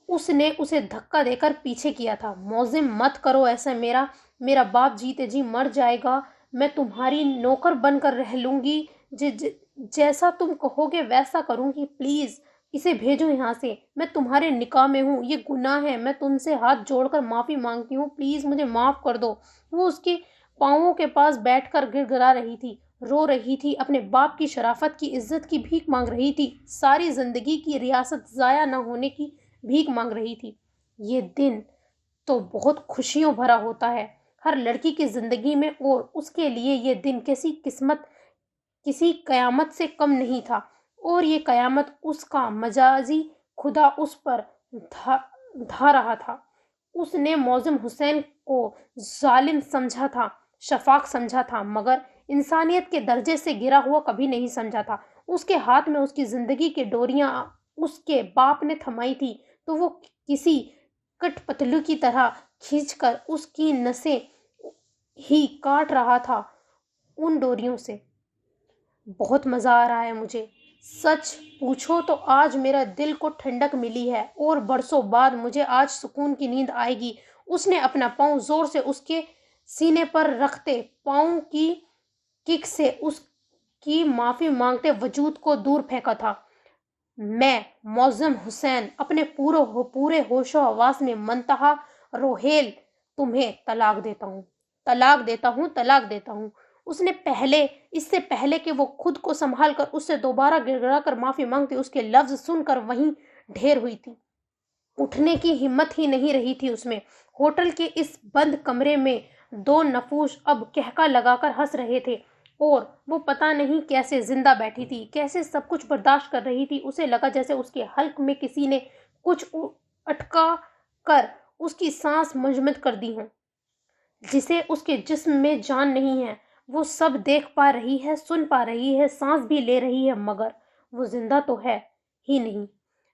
اس نے اسے دھکا دے کر پیچھے کیا تھا۔ موزم مت کرو ایسا، میرا باپ جیتے جی مر جائے گا، میں تمہاری نوکر بن کر رہ لوں گی، جیسا تم کہو گے ویسا کروں گی، پلیز اسے بھیجو یہاں سے، میں تمہارے نکاح میں ہوں، یہ گناہ ہے، میں تم سے ہاتھ جوڑ کر معافی مانگتی ہوں، پلیز مجھے معاف کر دو۔ وہ اس کے پاؤں کے پاس بیٹھ کر گڑ گڑا رہی تھی، رو رہی تھی، اپنے باپ کی شرافت کی عزت کی بھیک مانگ رہی تھی، ساری زندگی کی ریاست ضائع نہ ہونے کی بھیک مانگ رہی تھی۔ یہ دن تو بہت خوشیوں بھرا ہوتا ہے ہر لڑکی کی زندگی میں، اور اس کے لیے یہ دن کسی قیامت سے کم نہیں تھا، اور یہ قیامت اس کا مجازی خدا اس پر ڈھا رہا تھا۔ اس نے موزم حسین کو ظالم سمجھا تھا، شفاق سمجھا تھا، مگر انسانیت کے درجے سے گرا ہوا کبھی نہیں سمجھا تھا۔ اس کے ہاتھ میں اس کی زندگی کی ڈوریاں اس کے باپ نے تھمائی تھی تو وہ کسی کٹ پتلو کی طرح کھینچ کر اس کی نسیں ہی کاٹ رہا تھا ان ڈوریوں سے۔ بہت مزہ آ رہا ہے مجھے، سچ پوچھو تو آج میرا دل کو ٹھنڈک ملی ہے، اور برسوں بعد مجھے آج سکون کی نیند آئے گی۔ اس نے اپنا پاؤں زور سے اس کے سینے پر رکھتے پاؤں کی کک سے اس کی معافی مانگتے وجود کو دور پھینکا تھا۔ میں موزم حسین اپنے پورے ہوش و حواس میں منتہا روحیل تمہیں طلاق دیتا ہوں۔ اس سے پہلے کہ وہ خود کو سنبھال کر اس سے دوبارہ گڑ گڑا کر معافی مانگتی، اس کے لفظ سن کر وہیں ڈھیر ہوئی تھی۔ اٹھنے کی ہمت ہی نہیں رہی تھی اس میں۔ ہوٹل کے اس بند کمرے میں دو نفوس اب قہقہ لگا کر ہنس رہے تھے، اور وہ پتہ نہیں کیسے زندہ بیٹھی تھی، کیسے سب کچھ برداشت کر رہی تھی۔ اسے لگا جیسے اس کے حلق میں کسی نے کچھ اٹکا کر اس کی سانس منجمد کر دی ہوں، جسے اس کے جسم میں جان نہیں ہے۔ وہ سب دیکھ پا رہی ہے، سن پا رہی ہے، سانس بھی لے رہی ہے، مگر وہ زندہ تو ہے ہی نہیں۔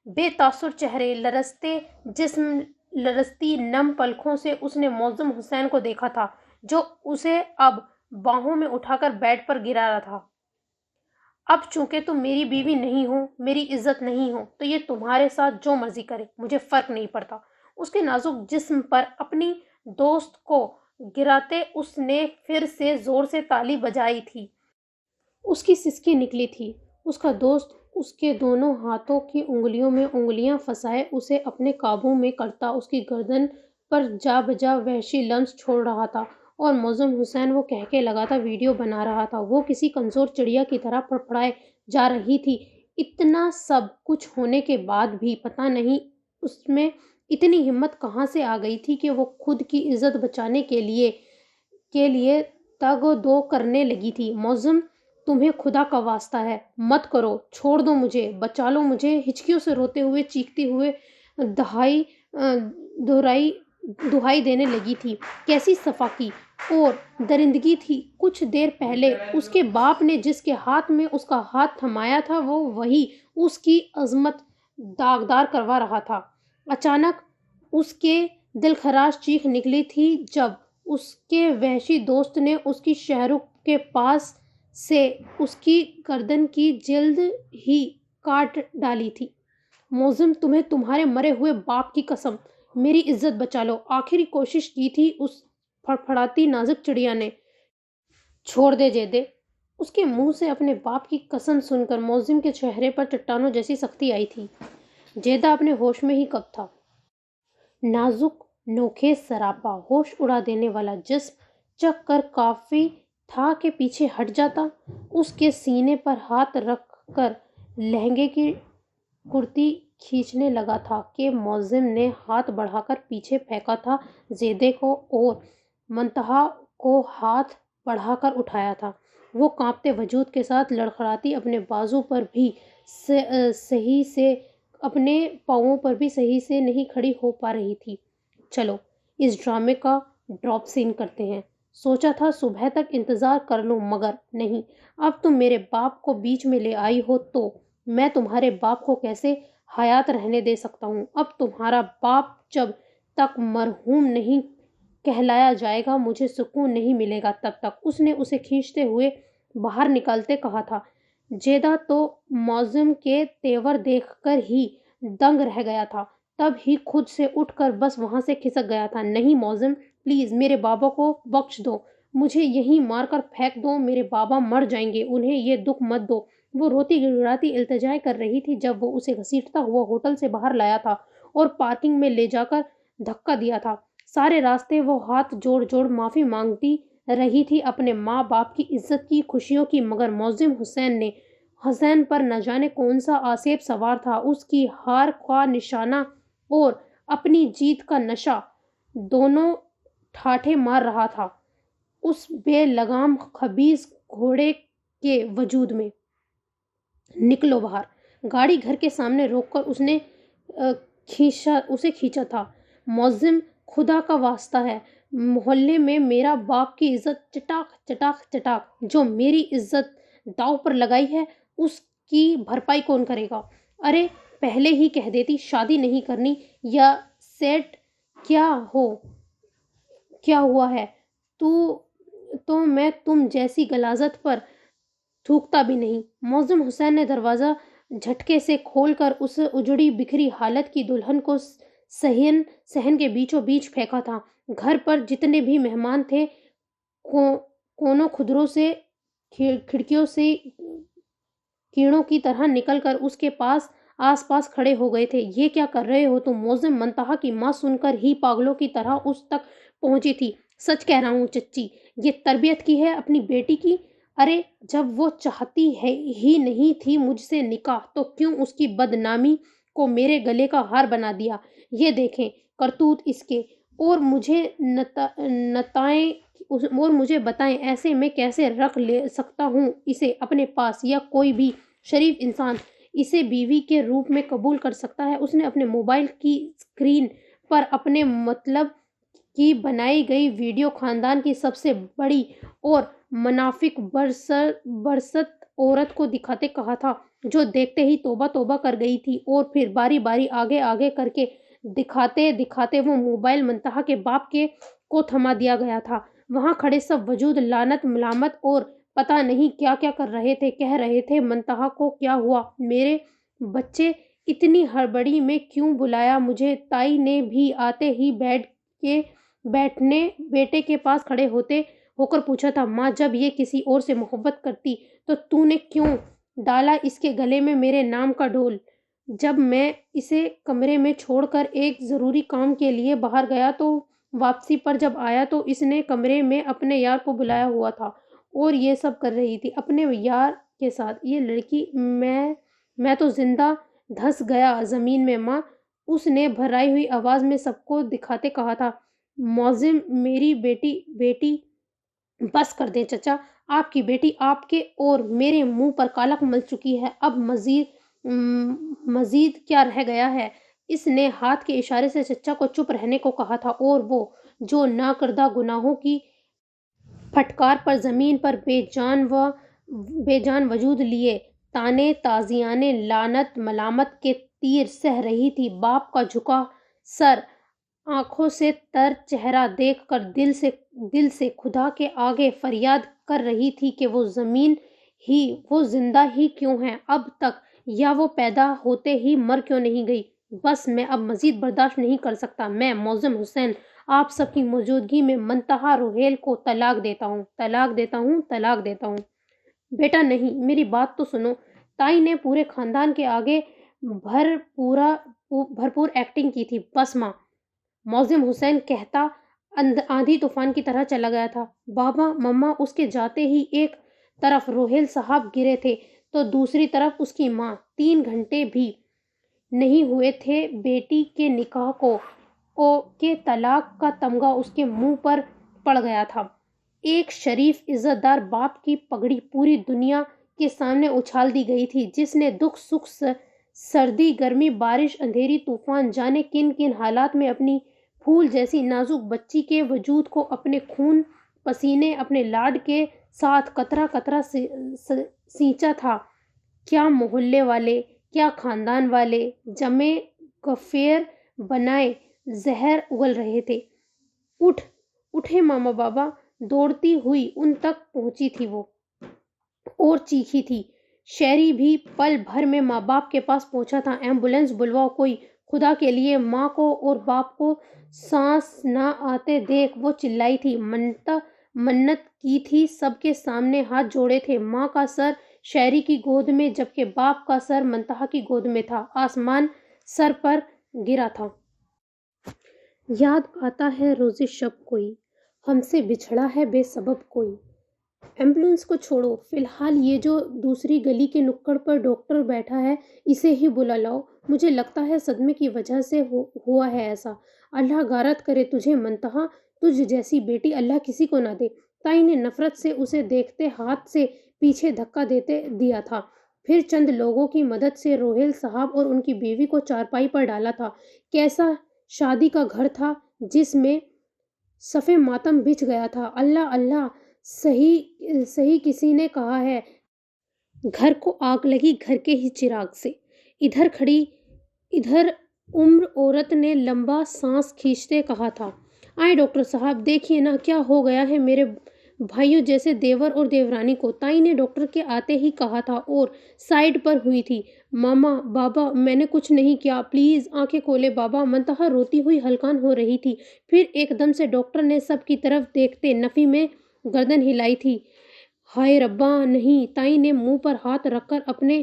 بے تاثر چہرے، لرزتے جسم، لرزتی نم پلکوں سے اس نے موزم حسین کو دیکھا تھا، جو اسے اب باہوں میں اٹھا کر بیڈ پر گرا رہا تھا۔ اب چونکہ تم میری بیوی نہیں ہو، میری عزت نہیں ہو، تو یہ تمہارے ساتھ جو مرضی کرے، مجھے فرق نہیں پڑتا۔ اس کے نازک جسم پر اپنی دوست کو گراتے اس نے پھر سے زور سے تالی بجائی تھی۔ اس کی سسکی نکلی تھی۔ اس کا دوست اس کے دونوں ہاتھوں کی انگلیوں میں انگلیاں پھنسائے اسے اپنے قابو میں کرتا اس کی گردن پر جا بجا وحشی لمس چھوڑ رہا تھا، اور موزم حسین وہ قہقہے لگاتا ویڈیو بنا رہا تھا۔ وہ کسی کمزور چڑیا کی طرح پڑپڑائے جا رہی تھی۔ اتنا سب کچھ ہونے کے بعد بھی پتہ نہیں اس میں اتنی ہمت کہاں سے آ گئی تھی کہ وہ خود کی عزت بچانے کے لیے تگ و دو کرنے لگی تھی۔ موزم، تمہیں خدا کا واسطہ ہے، مت کرو، چھوڑ دو مجھے، بچا لو مجھے، ہچکیوں سے روتے ہوئے، چیختے ہوئے دہائی دینے لگی تھی۔ کیسی صفاقی اور درندگی تھی! کچھ دیر پہلے اس کے باپ نے جس کے ہاتھ میں اس کا ہاتھ تھمایا تھا، وہ وہی اس کی عظمت داغدار کروا رہا تھا۔ اچانک اس کے دلخراش چیخ نکلی تھی جب اس کے وحشی دوست نے اس کی شہرک کے پاس سے اس کی گردن کی جلد ہی کاٹ ڈالی تھی۔ موزم، تمہیں تمہارے مرے ہوئے باپ کی قسم، میری عزت بچا لو۔ آخری کوشش کی تھی اس پھڑپھڑاتی نازک چڑیا نے۔ چھوڑ دے جیدے۔ اس کے منہ سے اپنے باپ کی قسم سن کر موزم کے چہرے پر چٹانوں جیسی سختی آئی تھی۔ جیدہ اپنے ہوش میں ہی کب تھا۔ نازک، نوخیز، سراپا، ہوش اڑا دینے والا جسم چکھ کر کافی تھا کہ پیچھے ہٹ جاتا۔ اس کے سینے پر ہاتھ رکھ کر لہنگے کی کرتی کھینچنے لگا تھا کہ موزم نے ہاتھ بڑھا کر پیچھے پھینکا تھا زیدے کو اور منتہا کو ہاتھ بڑھا کر اٹھایا تھا۔ وہ کانپتے وجود کے ساتھ لڑکھڑاتی اپنے بازو پر بھی صحیح سے اپنے پاؤں پر بھی صحیح سے نہیں کھڑی ہو پا رہی تھی۔ چلو اس ڈرامے کا ڈراپ سین کرتے ہیں۔ سوچا تھا صبح تک انتظار کر لوں مگر نہیں، اب تم میرے باپ کو بیچ میں لے آئی ہو تو میں تمہارے باپ کو کیسے حیات رہنے دے سکتا ہوں؟ اب تمہارا باپ جب تک مرحوم نہیں کہلایا جائے گا مجھے سکون نہیں ملے گا تب تک، اس نے اسے کھینچتے ہوئے باہر نکالتے کہا تھا۔ جیدہ تو موزم کے تیور دیکھ کر ہی دنگ رہ گیا تھا، تب ہی خود سے اٹھ کر بس وہاں سے کھسک گیا تھا۔ نہیں موزم، پلیز میرے بابا کو بخش دو، مجھے یہیں مار کر پھینک دو، میرے بابا مر جائیں گے، انہیں یہ دکھ مت دو۔ وہ روتی گڑگڑاتی التجائیں کر رہی تھی جب وہ اسے گھسیٹتا ہوا ہوٹل سے باہر لایا تھا اور پارکنگ میں لے جا کر دھکا دیا تھا۔ سارے راستے وہ ہاتھ جوڑ جوڑ معافی مانگتی رہی تھی اپنے ماں باپ کی عزت کی، خوشیوں کی، مگر موزم حسین پر نہ جانے کون سا آسیب سوار تھا۔ اس کی ہار کا نشانہ اور اپنی جیت کا نشہ دونوں ٹھاٹھے مار رہا تھا اس بے لگام خبیث گھوڑے کے وجود میں۔ نکلو باہر۔ گاڑی گھر کے سامنے روک کر اس نے اسے کھینچا تھا۔ موزم، خدا کا واسطہ ہے، محلے میں میرا باپ کی عزت چٹاک چٹاک چٹاک، جو میری عزت داؤ پر لگائی ہے اس کی بھرپائی کون کرے گا؟ ارے پہلے ہی کہہ دیتی شادی نہیں کرنی یا سیٹ کیا ہوا ہے تو میں تم جیسی غلاظت پر تھوکتا بھی نہیں۔ موزم حسین نے دروازہ جھٹکے سے کھول کر اس اجڑی بکھری حالت کی دلہن کو صحن کے بیچوں بیچ پھینکا تھا۔ گھر پر جتنے بھی مہمان تھے کونوں خدروں سے کھڑکیوں سے کیڑوں کی طرح نکل کر اس کے آس پاس کھڑے ہو گئے تھے۔ یہ کیا کر رہے ہو تم؟ موزم منتہا کی ماں سن کر ہی پاگلوں کی طرح اس تک پہنچی تھی۔ سچ کہہ رہا ہوں چچی، یہ تربیت کی ہے اپنی بیٹی کی؟ ارے جب وہ چاہتی ہی نہیں تھی مجھ سے نکاح تو کیوں اس کی بدنامی کو میرے گلے کا ہار بنا دیا؟ یہ دیکھیں کرتوت اس کے، اور مجھے بتائیں ایسے میں کیسے رکھ لے سکتا ہوں اسے اپنے پاس، یا کوئی بھی شریف انسان اسے بیوی کے روپ میں قبول کر سکتا ہے؟ اس نے اپنے موبائل کی اسکرین پر اپنے مطلب کی بنائی گئی ویڈیو خاندان کی سب سے بڑی اور منافق برست عورت کو دکھاتے کہا تھا، جو دیکھتے ہی توبہ توبہ کر گئی تھی، اور پھر باری باری آگے کر کے دکھاتے دکھاتے وہ موبائل منتہا کے باپ کو تھما دیا گیا تھا۔ وہاں کھڑے سب وجود لعنت ملامت اور پتہ نہیں کیا کیا کر رہے تھے، کہہ رہے تھے منتہا کو کیا ہوا؟ میرے بچے، اتنی ہڑبڑی میں کیوں بلایا مجھے؟ تائی نے بھی آتے ہی بیٹے کے پاس کھڑے ہو کر پوچھا تھا، ماں جب یہ کسی اور سے محبت کرتی تو نے کیوں ڈالا اس کے گلے میں میرے نام کا ڈول؟ جب میں اسے کمرے میں چھوڑ کر ایک ضروری کام کے لیے باہر گیا تو واپسی پر جب آیا تو اس نے کمرے میں اپنے یار کو بلایا ہوا تھا اور یہ سب کر رہی تھی اپنے یار کے ساتھ یہ لڑکی۔ میں تو زندہ دھس گیا زمین میں ماں، اس نے بھرائی ہوئی آواز میں سب کو دکھاتے کہا تھا۔ موزم، میری بیٹی بس کر دیں چچا، آپ کی بیٹی آپ کے اور میرے منہ پر کالک مل چکی ہے، اب مزید کیا رہ گیا ہے؟ اس نے ہاتھ کے اشارے سے چچا کو چپ رہنے کو کہا تھا، اور وہ جو نہ کردہ گناہوں کی پھٹکار پر زمین پر بے جان وجود لیے تانے تازیانے لعنت ملامت کے تیر سہ رہی تھی۔ باپ کا جھکا سر، آنکھوں سے تر چہرہ دیکھ کر دل سے خدا کے آگے فریاد کر رہی تھی کہ وہ زندہ ہی کیوں ہیں اب تک، یا وہ پیدا ہوتے ہی مر کیوں نہیں گئی۔ بس میں اب مزید برداشت نہیں کر سکتا۔ میں معظم حسین آپ سب کی موجودگی میں منتہا روحیل کو طلاق دیتا ہوں، طلاق دیتا ہوں، طلاق دیتا ہوں۔ بیٹا نہیں، میری بات تو سنو۔ تائی نے پورے خاندان کے آگے بھرپور ایکٹنگ کی تھی۔ بس ماں، معظم حسین کہتا آندھی طوفان کی طرح چلا گیا تھا۔ بابا مما اس کے جاتے ہی ایک طرف روحیل صاحب گرے تھے تو دوسری طرف اس کی ماں۔ 3 گھنٹے بھی نہیں ہوئے تھے بیٹی کے نکاح کو کہ طلاق کا تمغہ اس کے منہ پر پڑ گیا تھا۔ ایک شریف عزت دار باپ کی پگڑی پوری دنیا کے سامنے اچھال دی گئی تھی، جس نے دکھ سکھ سردی گرمی بارش اندھیری طوفان جانے کن کن حالات میں اپنی پھول جیسی نازک بچی کے وجود کو اپنے خون پسینے اپنے لاڈ کے ساتھ قطرہ قطرہ سینچا تھا۔ کیا محلے والے، کیا خاندان والے جمے غفیر بنائے زہر اگل رہے تھے۔ اٹھے ماما بابا، دوڑتی ہوئی ان تک پہنچی تھی وہ، اور چیخی تھی۔ شہری بھی پل بھر میں ماں باپ کے پاس پہنچا تھا۔ ایمبولینس بلواؤ کوئی، خدا کے لیے ماں کو اور باپ کو سانس نہ آتے دیکھ وہ چلائی تھی۔ منت کی تھی، سب کے سامنے ہاتھ جوڑے تھے۔ ماں کا سر شہری کی گود میں جبکہ باپ کا سر منتہا کی گود میں تھا۔ آسمان سر پر گرا تھا۔ یاد آتا ہے روز شب کوئی، ہم سے بچھڑا ہے بے سبب کوئی۔ ایمبولینس کو چھوڑو، فی الحال یہ جو دوسری گلی کے نکڑ پر ڈاکٹر بیٹھا ہے اسے ہی بلا لاؤ۔ مجھے لگتا ہے صدمے کی وجہ سے ہوا ہے ایسا۔ اللہ غارت کرے تجھے منتہا، تجھ جیسی بیٹی اللہ کسی کو نہ دے۔ تائی نے نفرت سے اسے دیکھتے ہاتھ سے پیچھے دھکا دیا تھا، پھر چند لوگوں کی مدد سے روحیل صاحب اور ان کی بیوی کو چارپائی پر ڈالا تھا۔ کیسا شادی کا گھر تھا جس میں صف ماتم بچھ گیا تھا۔ اللہ اللہ، صحیح کسی نے کہا ہے گھر کو آگ لگی گھر کے ہی چراغ سے۔ ادھر عمر عورت نے لمبا سانس کھینچتے کہا تھا، آئیں ڈاکٹر صاحب، دیکھیے نا کیا ہو گیا ہے میرے بھائیوں جیسے دیور اور دیورانی کو۔ تائی نے ڈاکٹر کے آتے ہی کہا تھا اور سائیڈ پر ہوئی تھی۔ ماما بابا میں نے کچھ نہیں کیا، پلیز آنکھیں کھولے بابا۔ منتہا روتی ہوئی ہلکان ہو رہی تھی۔ پھر ایک دم سے ڈاکٹر نے سب کی طرف دیکھتے نفی میں گردن ہلائی تھی۔ ہائے ربا نہیں، تائی نے منہ پر ہاتھ رکھ کر اپنے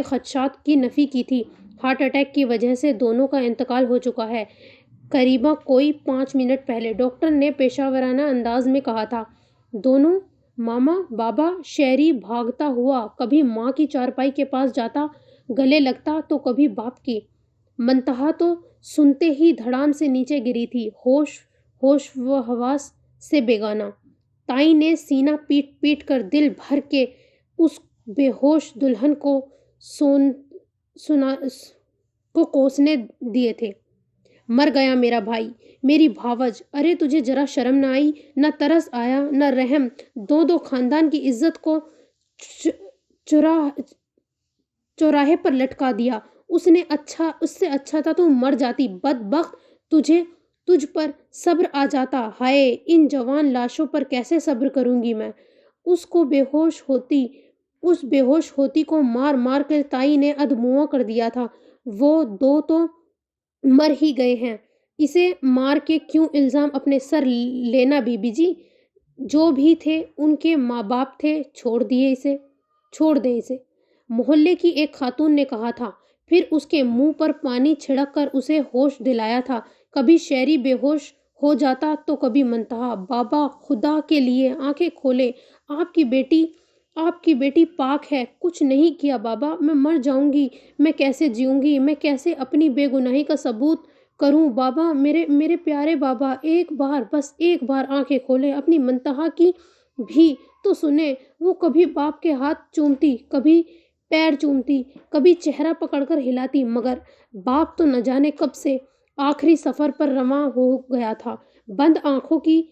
خدشات کی نفی کی تھی۔ ہارٹ اٹیک کی وجہ سے دونوں کا انتقال ہو چکا ہے، قریباً کوئی 5 منٹ پہلے، ڈاکٹر نے پیشہ ورانہ انداز میں کہا تھا۔ دونوں؟ ماما بابا؟ شہری بھاگتا ہوا کبھی ماں کی چارپائی کے پاس جاتا گلے لگتا تو کبھی باپ کی۔ منتہا تو سنتے ہی دھڑام سے نیچے گری تھی، ہوش و حواس سے بیگانہ۔ تائی نے سینہ پیٹ پیٹ کر دل بھر کے اس بے ہوش دلہن کو کوسنے دیے تھے۔ مر گیا میرا بھائی، میری بھاوج، ارے تجھے ذرا شرم نہ آئی، نہ ترس آیا، نہ رحم؟ دو خاندان کی عزت کو چوراہے پر لٹکا دیا۔ اس سے اچھا تھا تو مر جاتی، بدبخت، تجھ پر صبر آ جاتا۔ ہائے ان جوان لاشوں پر کیسے صبر کروں گی میں؟ اس بے ہوش ہوتی کو مار مار کر تائی نے ادموا کر دیا تھا۔ وہ دو تو مر ہی گئے ہیں، اسے مار کے کیوں الزام اپنے سر لینا؟ بی بی جی جو بھی تھے ان کے ماں باپ تھے، چھوڑ دیں اسے، محلے کی ایک خاتون نے کہا تھا۔ پھر اس کے منہ پر پانی چھڑک کر اسے ہوش دلایا تھا۔ کبھی شہری بے ہوش ہو جاتا تو کبھی منتہا۔ بابا خدا کے لیے آنکھیں کھولیں، آپ کی بیٹی پاک ہے۔ کچھ نہیں کیا بابا، میں مر جاؤں گی، میں کیسے جیوں گی، میں کیسے اپنی بے گناہی کا ثبوت کروں؟ بابا میرے پیارے بابا، ایک بار، بس ایک بار آنکھیں کھولیں، اپنی منتہا کی بھی تو سنیں۔ وہ کبھی باپ کے ہاتھ چومتی، کبھی پیر چومتی، کبھی چہرہ پکڑ کر ہلاتی، مگر باپ تو نہ جانے کب سے آخری سفر پر رواں ہو گیا تھا، بند آنکھوں کی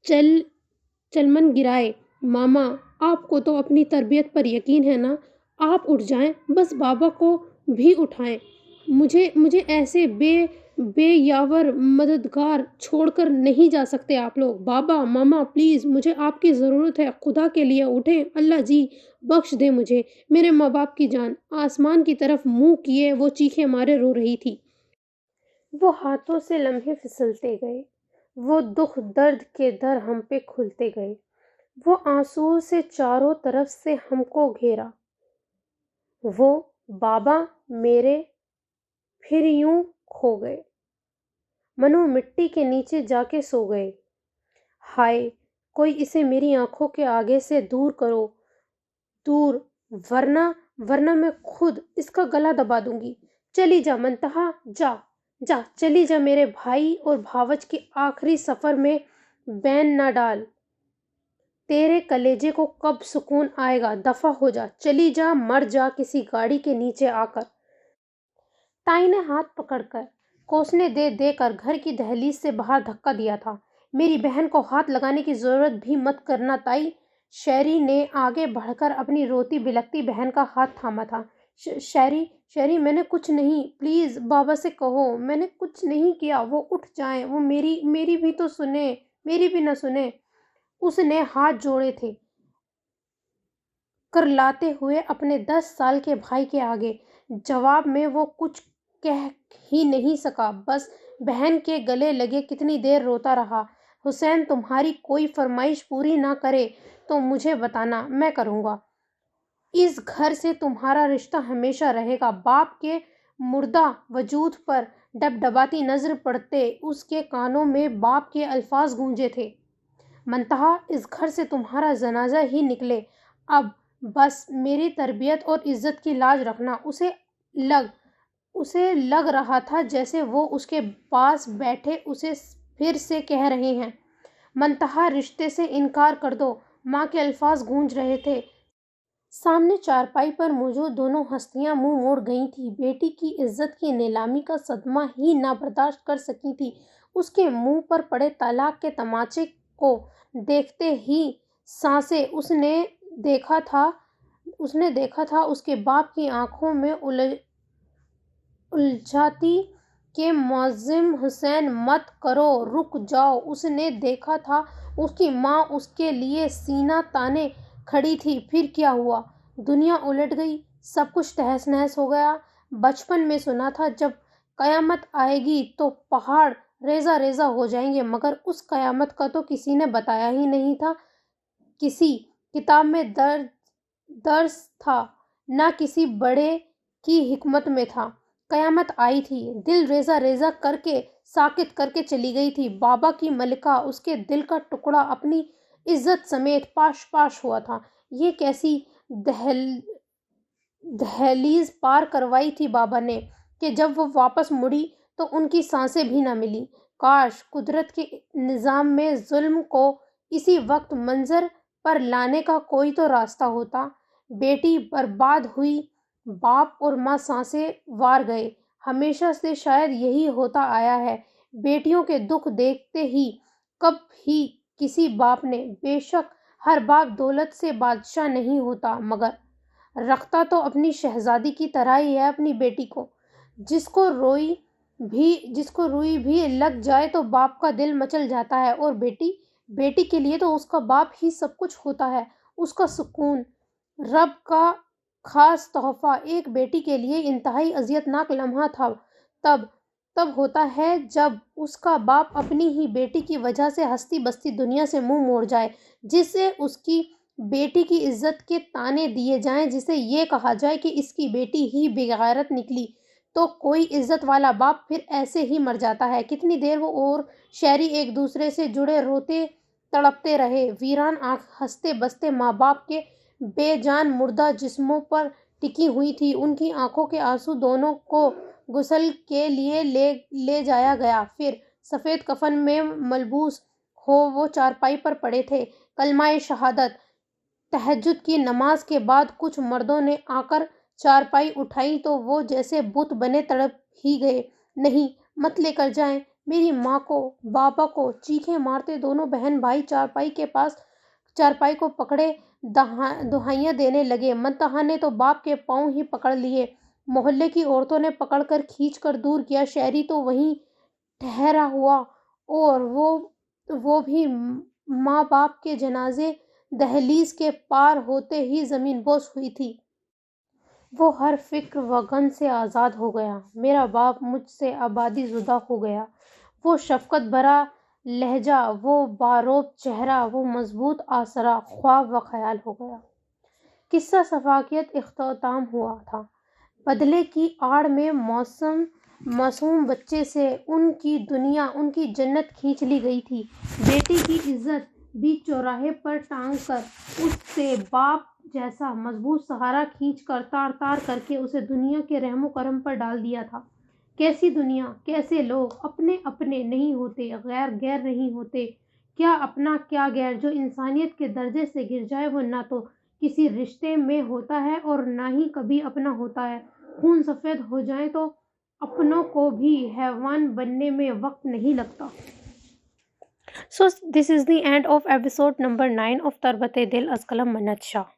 چلمن گرائے۔ ماما آپ کو تو اپنی تربیت پر یقین ہے نا، آپ اٹھ جائیں، بس بابا کو بھی اٹھائیں۔ مجھے ایسے بے بے یاور مددگار چھوڑ کر نہیں جا سکتے آپ لوگ۔ بابا، ماما، پلیز مجھے آپ کی ضرورت ہے، خدا کے لیے اٹھیں، اللہ جی بخش دے مجھے، میرے ماں باپ کی جان۔ آسمان کی طرف منہ کیے وہ چیخیں مارے رو رہی تھی۔ وہ ہاتھوں سے لمحے پھسلتے گئے، وہ دکھ درد کے در ہم پہ کھلتے گئے، وہ آنسوؤں سے چاروں طرف سے ہم کو گھیرا۔ وہ بابا میرے پھر یوں کھو گئے، منو مٹی کے نیچے جا کے سو گئے۔ ہائے، کوئی اسے میری آنکھوں کے آگے سے دور کرو، دور، ورنہ میں خود اس کا گلا دبا دوں گی۔ چلی جا منتہا، جا جا، چلی جا میرے بھائی اور بھاوج کے آخری سفر میں بین نہ ڈال۔ تیرے کلیجے کو کب سکون آئے گا؟ دفع ہو جا، چلی جا، مر جا کسی گاڑی کے نیچے آ کر۔ تائی نے ہاتھ پکڑ کر کوسنے دے دے کر گھر کی دہلیز سے باہر دھکا دیا تھا۔ میری بہن کو ہاتھ لگانے کی ضرورت بھی مت کرنا تائی۔ شیری نے آگے بڑھ کر اپنی روتی بلکتی بہن کا ہاتھ تھاما تھا۔ شیری، میں نے کچھ نہیں، پلیز بابا سے کہو میں نے کچھ نہیں کیا، وہ اٹھ جائیں، وہ میری بھی تو سنیں، میری بھی نہ سنیں۔ اس نے ہاتھ جوڑے تھے کرلاتے ہوئے اپنے 10 سال کے بھائی کے آگے۔ جواب میں وہ کچھ کہہ ہی نہیں سکا، بس بہن کے گلے لگے کتنی دیر روتا رہا۔ حسین تمہاری کوئی فرمائش پوری نہ کرے تو مجھے بتانا، میں کروں گا۔ اس گھر سے تمہارا رشتہ ہمیشہ رہے گا۔ باپ کے مردہ وجود پر ڈبڈباتی نظر پڑتے اس کے کانوں میں باپ کے الفاظ گونجے تھے، منتہا اس گھر سے تمہارا جنازہ ہی نکلے، اب بس میری تربیت اور عزت کی لاج رکھنا۔ اسے لگ رہا تھا جیسے وہ اس کے پاس بیٹھے اسے پھر سے کہہ رہے ہیں، منتہا رشتے سے انکار کر دو۔ ماں کے الفاظ گونج رہے تھے۔ سامنے چارپائی پر موجود دونوں ہستیاں منہ موڑ گئی تھیں۔ بیٹی کی عزت کی نیلامی کا صدمہ ہی نہ برداشت کر سکی تھیں۔ اس کے منہ پر پڑے طلاق کے تماچے کو دیکھتے ہی سانسیں اس نے دیکھا تھا اس کے باپ کی آنکھوں میں الجھاتی کہ معظم حسین مت کرو، رک جاؤ۔ اس نے دیکھا تھا اس کی ماں اس کے لیے سینہ تانے کھڑی تھی۔ پھر کیا ہوا؟ دنیا الٹ گئی، سب کچھ تہس نہس ہو گیا۔ بچپن میں سنا تھا جب قیامت آئے گی تو پہاڑ ریزہ ریزہ ہو جائیں گے، مگر اس قیامت کا تو کسی نے بتایا ہی نہیں تھا۔ کسی کتاب میں درس تھا، نہ کسی بڑے کی حکمت میں تھا۔ قیامت آئی تھی، دل ریزہ ریزہ کر کے ساکت کر کے چلی گئی تھی۔ بابا کی ملکہ، اس کے دل کا ٹکڑا اپنی عزت سمیت پاش پاش ہوا تھا۔ یہ کیسی دہلیز پار کروائی تھی بابا نے کہ جب وہ واپس مڑی تو ان کی سانسیں بھی نہ ملیں۔ کاش قدرت کے نظام میں ظلم کو اسی وقت منظر پر لانے کا کوئی تو راستہ ہوتا۔ بیٹی برباد ہوئی، باپ اور ماں سانسیں وار گئے۔ ہمیشہ سے شاید یہی ہوتا آیا ہے، بیٹیوں کے دکھ دیکھتے ہی کب ہی کسی باپ نے، بے شک ہر باپ دولت سے بادشاہ نہیں ہوتا، مگر رکھتا تو اپنی شہزادی کی طرح ہی ہے اپنی بیٹی کو۔ جس کو روئی بھی لگ جائے تو باپ کا دل مچل جاتا ہے، اور بیٹی کے لیے تو اس کا باپ ہی سب کچھ ہوتا ہے، اس کا سکون۔ رب کا خاص تحفہ ایک بیٹی کے لیے انتہائی اذیت ناک لمحہ تب ہوتا ہے جب اس کا باپ اپنی ہی بیٹی کی وجہ سے ہستی بستی دنیا سے منہ موڑ جائے، جس سے اس کی بیٹی کی عزت کے طعنے دیے جائیں، جسے یہ کہا جائے کہ اس کی بیٹی ہی بے غیرت نکلی، تو کوئی عزت والا باپ پھر ایسے ہی مر جاتا ہے۔ کتنی دیر وہ اور شیری ایک دوسرے سے جڑے روتے تڑپتے رہے۔ ویران آنکھ ہنستے بستے ماں باپ کے بے جان مردہ جسموں پر ٹکی ہوئی تھی۔ ان کی آنکھوں کے آنسو دونوں کو غسل کے لیے لے جایا گیا، پھر سفید کفن میں ملبوس ہو وہ چارپائی پر پڑے تھے۔ کلمہ شہادت، تہجد کی نماز کے بعد کچھ مردوں نے آ کر چارپائی اٹھائی تو وہ جیسے بت بنے تڑپ ہی گئے۔ نہیں، مت لے کر جائیں میری ماں کو، بابا کو۔ چیخیں مارتے دونوں بہن بھائی چارپائی کو پکڑے دہائیاں دینے لگے۔ منتہا نے تو باپ کے پاؤں ہی پکڑ لیے۔ محلے کی عورتوں نے پکڑ کر کھینچ کر دور کیا۔ شہری تو وہیں ٹھہرا ہوا، اور وہ بھی ماں باپ کے جنازے دہلیز کے پار ہوتے ہی زمین بوس ہوئی تھی۔ وہ ہر فکر و غم سے آزاد ہو گیا۔ میرا باپ مجھ سے آبادی زدہ ہو گیا۔ وہ شفقت بھرا لہجہ، وہ باروب چہرہ، وہ مضبوط آسرا، خواب و خیال ہو گیا۔ قصہ شفقت اختتام ہوا تھا۔ بدلے کی آڑ میں معصوم بچے سے ان کی دنیا، ان کی جنت کھینچ لی گئی تھی۔ بیٹی کی عزت بھی چوراہے پر ٹانگ کر اس سے باپ جیسا مضبوط سہارا کھینچ کر تار تار کر کے اسے دنیا کے رحم و کرم پر ڈال دیا تھا۔ کیسی دنیا، کیسے لوگ! اپنے اپنے نہیں ہوتے، غیر غیر نہیں ہوتے۔ کیا اپنا کیا غیر! جو انسانیت کے درجے سے گر جائے وہ نہ تو کسی رشتے میں ہوتا ہے اور نہ ہی کبھی اپنا ہوتا ہے۔ خون سفید ہو جائے تو اپنوں کو بھی حیوان بننے میں وقت نہیں لگتا۔ So this is the end of episode number 9 of تربت دل از قلم منت شاہ۔